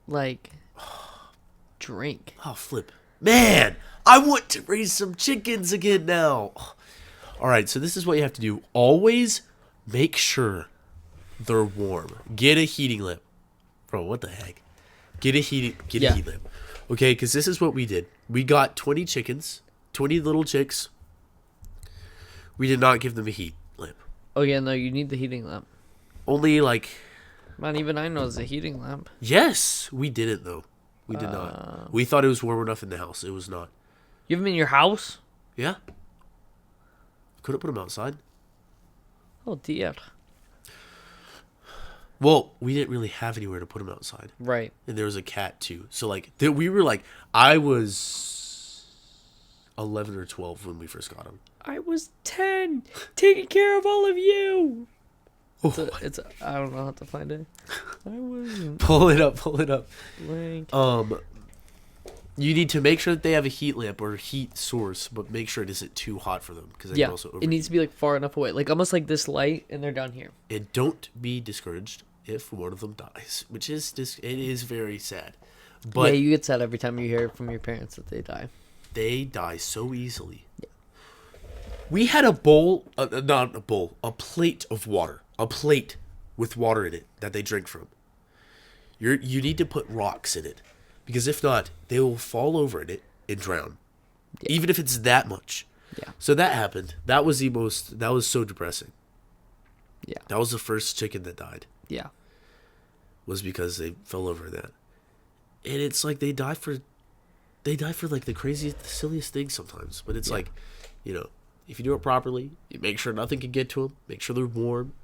like drink. Oh, flip, man! I want to raise some chickens again now. All right, so this is what you have to do. Always make sure they're warm. Get a heating lamp, bro. What the heck? Get a heat lamp. Okay, because this is what we did. We got 20 chickens, 20 little chicks. We did not give them a heat lamp. Oh yeah, no, you need the heating lamp. Only like, Not even I know it's a heating lamp. yes, we didn't though. We did not. We thought it was warm enough in the house. It was not. You have them in your house? Yeah. Couldn't put them outside. Oh dear. Well, we didn't really have anywhere to put them outside. Right. And there was a cat too. So like we were like, I was 11 or 12 when we first got him. I was 10, taking care of all of you. Oh, I don't know how to find it. I was pull it up. like, You need to make sure that they have a heat lamp or heat source, but make sure it isn't too hot for them, because they yeah, can also it overheat. needs to be like far enough away, like almost like this light, and they're down here. And don't be discouraged if one of them dies, which is it is very sad. But yeah, you get sad every time you hear from your parents that they die. they die so easily. Yeah. We had a bowl, not a bowl, a plate of water. A plate with water in it that they drink from. You need to put rocks in it, because if not, they will fall over in it and drown. Yeah. Even if it's that much. Yeah. So that happened. That was so depressing. Yeah. That was the first chicken that died. Yeah. Was because they fell over in that. And it's like they die for like the craziest, the silliest things sometimes. But it's like, you know, if you do it properly, you make sure nothing can get to them, make sure they're warm.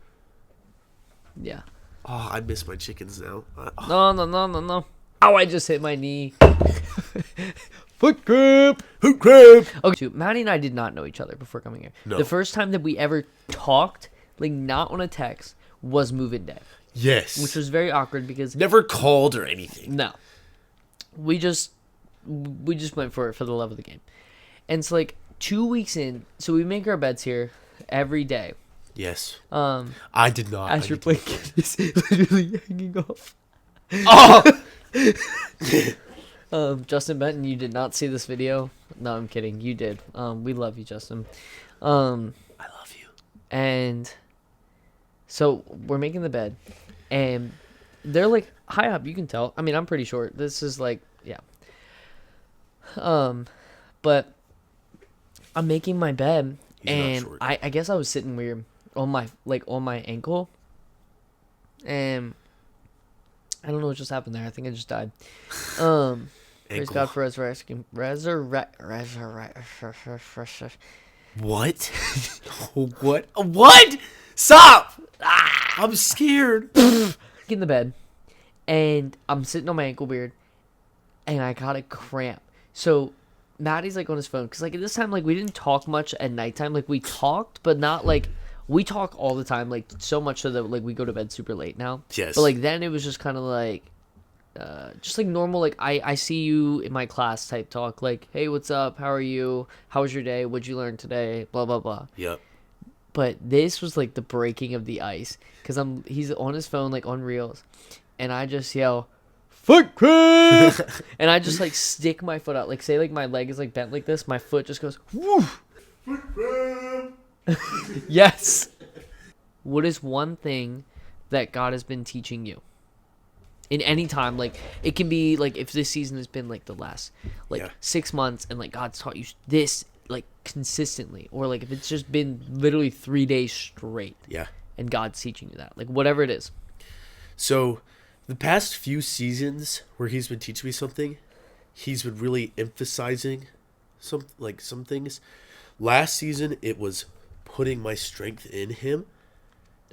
Yeah. Oh, I miss my chickens now. No. Ow, I just hit my knee. Foot cramp. Hoot crab. Okay, so Maddie and I did not know each other before coming here. No. The first time that we ever talked, like not on a text, was move-in day, Yes. which was very awkward because never called or anything. no, we just went for it for the love of the game. And it's like 2 weeks in, so we make our beds here every day. Yes. I did not. As your blanket is literally hanging off. Oh. Justin Benton, you did not see this video. No, I'm kidding. You did. We love you, Justin. I love you. And so we're making the bed, and they're like high up. You can tell. I mean, I'm pretty short. This is like, yeah. But I'm making my bed, and I guess I was sitting weird on my ankle, and I don't know what just happened there. I think I just died. Praise God for resurrection. What? What? What? Stop! I'm scared. Get in the bed, and I'm sitting on my ankle weird, and I got a cramp. So Maddie's like on his phone because like at this time like we didn't talk much at nighttime. Like we talked, but not like we talk all the time. Like so much so that like we go to bed super late now. Yes. But like then it was just kind of like, just like normal. Like I see you in my class type talk. Like, hey, what's up? How are you? How was your day? What'd you learn today? Blah blah blah. Yep. But this was like the breaking of the ice because he's on his phone like on Reels, and I just yell, "Foot cramp!" And I just like stick my foot out. Like say like my leg is like bent like this, my foot just goes woo. Foot cramp. Yes. What is one thing that God has been teaching you? In any time, like it can be like if this season has been like the last 6 months and like God's taught you this like consistently, or like if it's just been literally 3 days straight. Yeah. And God's teaching you that. Like whatever it is. So the past few seasons where he's been teaching me something, he's been really emphasizing some things. Last season it was putting my strength in him.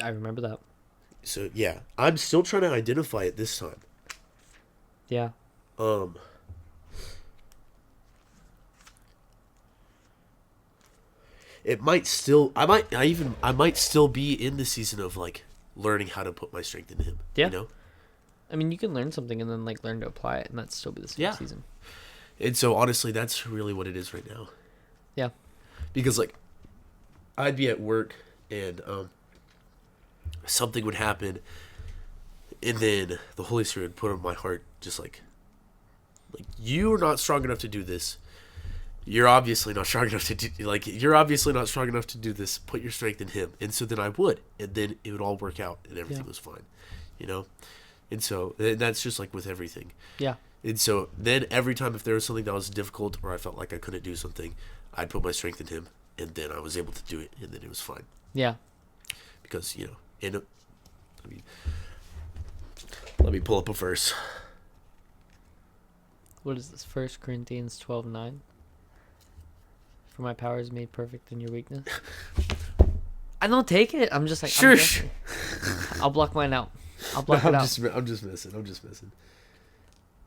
I remember that. So yeah, I'm still trying to identify it this time. Yeah. It might still I might still be in the season of like learning how to put my strength in him. Yeah. You know? I mean, you can learn something and then like learn to apply it, and that's still be the same season. And so honestly, that's really what it is right now. Yeah. Because like I'd be at work and something would happen, and then the Holy Spirit would put on my heart just like you are not strong enough to do this. You're obviously not strong enough to do this. Put your strength in him. And so then I would, and then it would all work out and everything was fine. You know? And so that's just like with everything. Yeah. And so then every time if there was something that was difficult or I felt like I couldn't do something, I'd put my strength in him, and then I was able to do it, and then it was fine. Yeah. Because, you know, let me pull up a verse. What is this? 1 Corinthians 12:9. For my power is made perfect in your weakness. I don't take it. I'm just like, shush. I'll block mine out. I'll block it out. I'm just messing.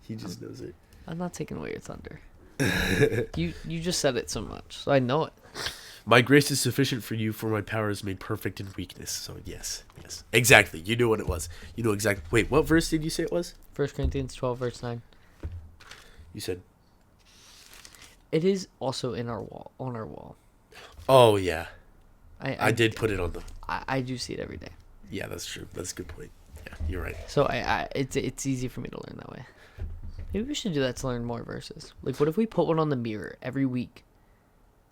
He just knows it. I'm not taking away your thunder. You just said it so much, so I know it. My grace is sufficient for you, for my power is made perfect in weakness. So yes, exactly. You knew what it was. You know exactly. Wait, what verse did you say it was? 1 Corinthians 12 verse 9. You said. It is also on our wall. Oh yeah, I did put it on the. I do see it every day. Yeah, that's true. That's a good point. Yeah, you're right. So it's easy for me to learn that way. Maybe we should do that to learn more verses. Like, what if we put one on the mirror every week?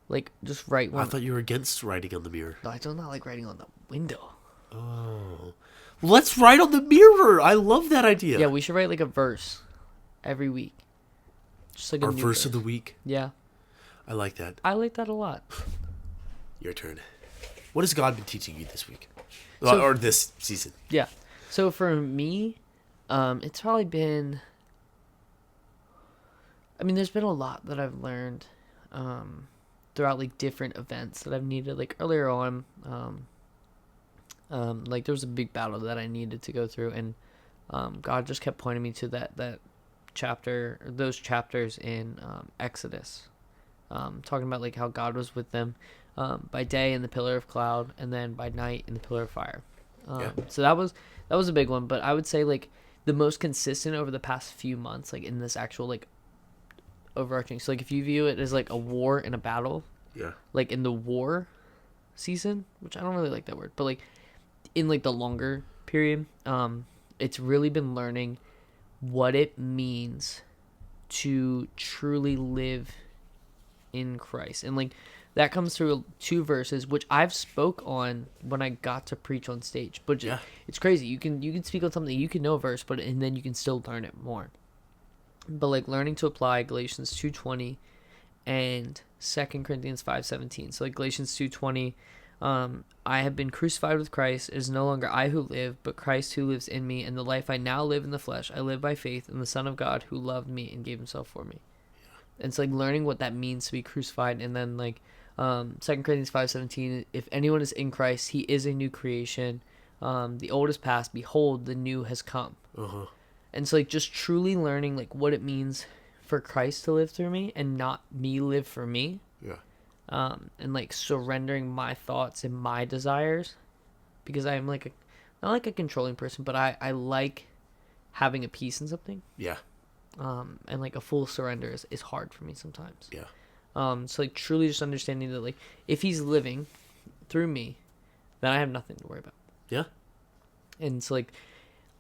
Like, just write one. I thought you were against writing on the mirror. No, I do not like writing on the window. Oh. Let's write on the mirror. I love that idea. Yeah, we should write like a verse every week. Just like our verse of the week. Yeah. I like that. I like that a lot. Your turn. What has God been teaching you this week? So, or this season? Yeah. So for me, it's probably been... I mean, there's been a lot that I've learned throughout like different events that I've needed. Like earlier on, like there was a big battle that I needed to go through, and God just kept pointing me to that chapter, or those chapters in Exodus, talking about like how God was with them by day in the pillar of cloud, and then by night in the pillar of fire. So that was a big one. But I would say like the most consistent over the past few months, like in this actual like overarching. So like if you view it as like a war and a battle, Yeah. like in the war season, which I don't really like that word, but like in like the longer period, it's really been learning what it means to truly live in Christ. And like that comes through 2 verses which I've spoke on when I got to preach on stage. But Yeah. it's crazy. You can speak on something, you can know a verse, but and then you can still learn it more. But like learning to apply Galatians 2:20 and 2 Corinthians 5:17. So like Galatians 2:20, I have been crucified with Christ. It is no longer I who live, but Christ who lives in me. And the life I now live in the flesh, I live by faith in the Son of God who loved me and gave himself for me. And it's like learning what that means to be crucified. And then like 2 Corinthians 5:17, if anyone is in Christ, he is a new creation. The old is past, behold, the new has come. Uh-huh. And so like just truly learning like what it means for Christ to live through me and not me live for me. Yeah. And like surrendering my thoughts and my desires, because I'm like not like a controlling person, but I like having a peace in something. Yeah. And like a full surrender is hard for me sometimes. Yeah. So like truly just understanding that like if he's living through me, then I have nothing to worry about. Yeah. And so like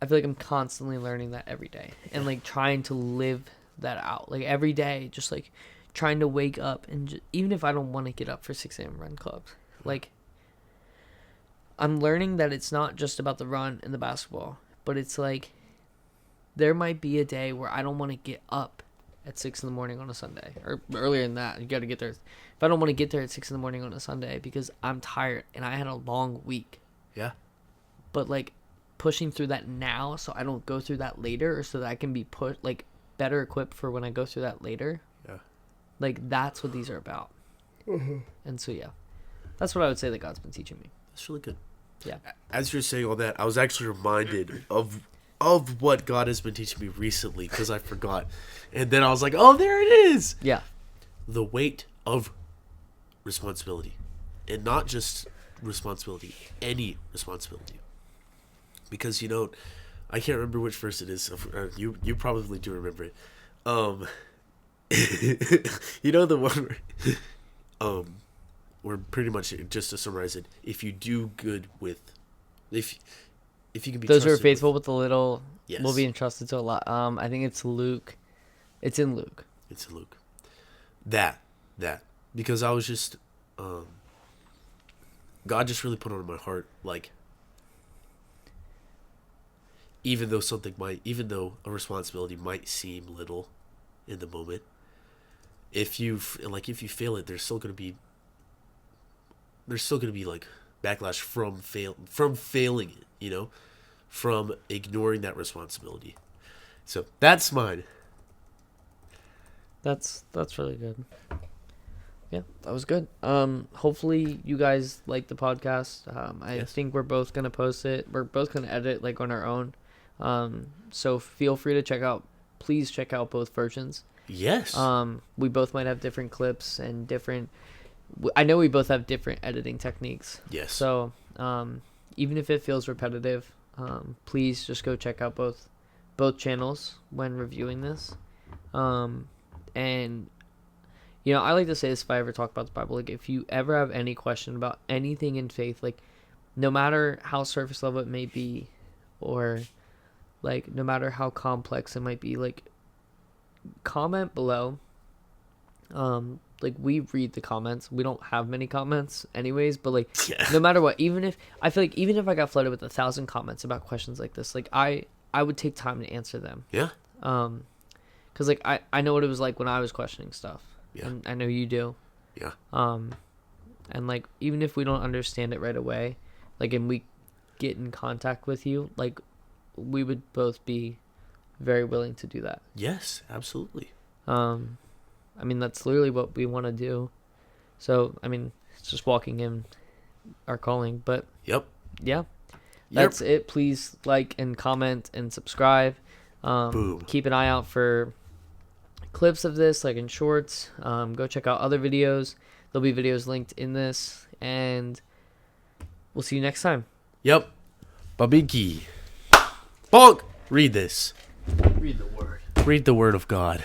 I feel like I'm constantly learning that every day and like trying to live that out. Like every day, just like trying to wake up and even if I don't want to get up for 6 a.m. run clubs, like I'm learning that it's not just about the run and the basketball, but it's like there might be a day where I don't want to get up at 6 in the morning on a Sunday or earlier than that. You got to get there. If I don't want to get there at 6 in the morning on a Sunday because I'm tired and I had a long week. Yeah. But like pushing through that now so I don't go through that later, or so that I can be put like better equipped for when I go through that later. Yeah. Like that's what these are about. And so yeah, that's what I would say that God's been teaching me. That's really good. Yeah. As you're saying all that, I was actually reminded of what God has been teaching me recently because I forgot. And then I was like, oh, there it is. Yeah. The weight of responsibility. And not just responsibility, any responsibility. Because, you know, I can't remember which verse it is. You probably do remember it. You know the one where pretty much, just to summarize it, if you do good with, if you can be those who are trusted faithful with the little Yes. will be entrusted to a lot. I think it's Luke. It's in Luke. It's Luke. That. Because I was just, God just really put on my heart, like, even though a responsibility might seem little in the moment, if you fail it, there's still gonna be like backlash from failing it, you know, from ignoring that responsibility. So that's mine. That's really good. Yeah, that was good. Hopefully you guys like the podcast. I Yes. think we're both gonna post it. We're both gonna edit it like on our own. So feel free to please check out both versions. Yes. We both might have different clips and different. I know we both have different editing techniques. Yes. So even if it feels repetitive, please just go check out both channels when reviewing this. And you know, I like to say this if I ever talk about the Bible. Like, if you ever have any question about anything in faith, like, no matter how surface level it may be, or like no matter how complex it might be, like, comment below. Like, we read the comments. We don't have many comments anyways, but like no matter what, even if I got flooded with 1,000 comments about questions like this, like I would take time to answer them. Yeah. Because like I know what it was like when I was questioning stuff. Yeah. And I know you do. Yeah. And like even if we don't understand it right away, like, and we get in contact with you, like, we would both be very willing to do that. Yes, absolutely. I mean, that's literally what we want to do. So, I mean, it's just walking in our calling. But, Yep. yeah, that's it. Please like and comment and subscribe. Boom. Keep an eye out for clips of this, like in shorts. Go check out other videos. There'll be videos linked in this. And we'll see you next time. Yep. Babinki. Bonk! Read this. Read the word. Read the word of God.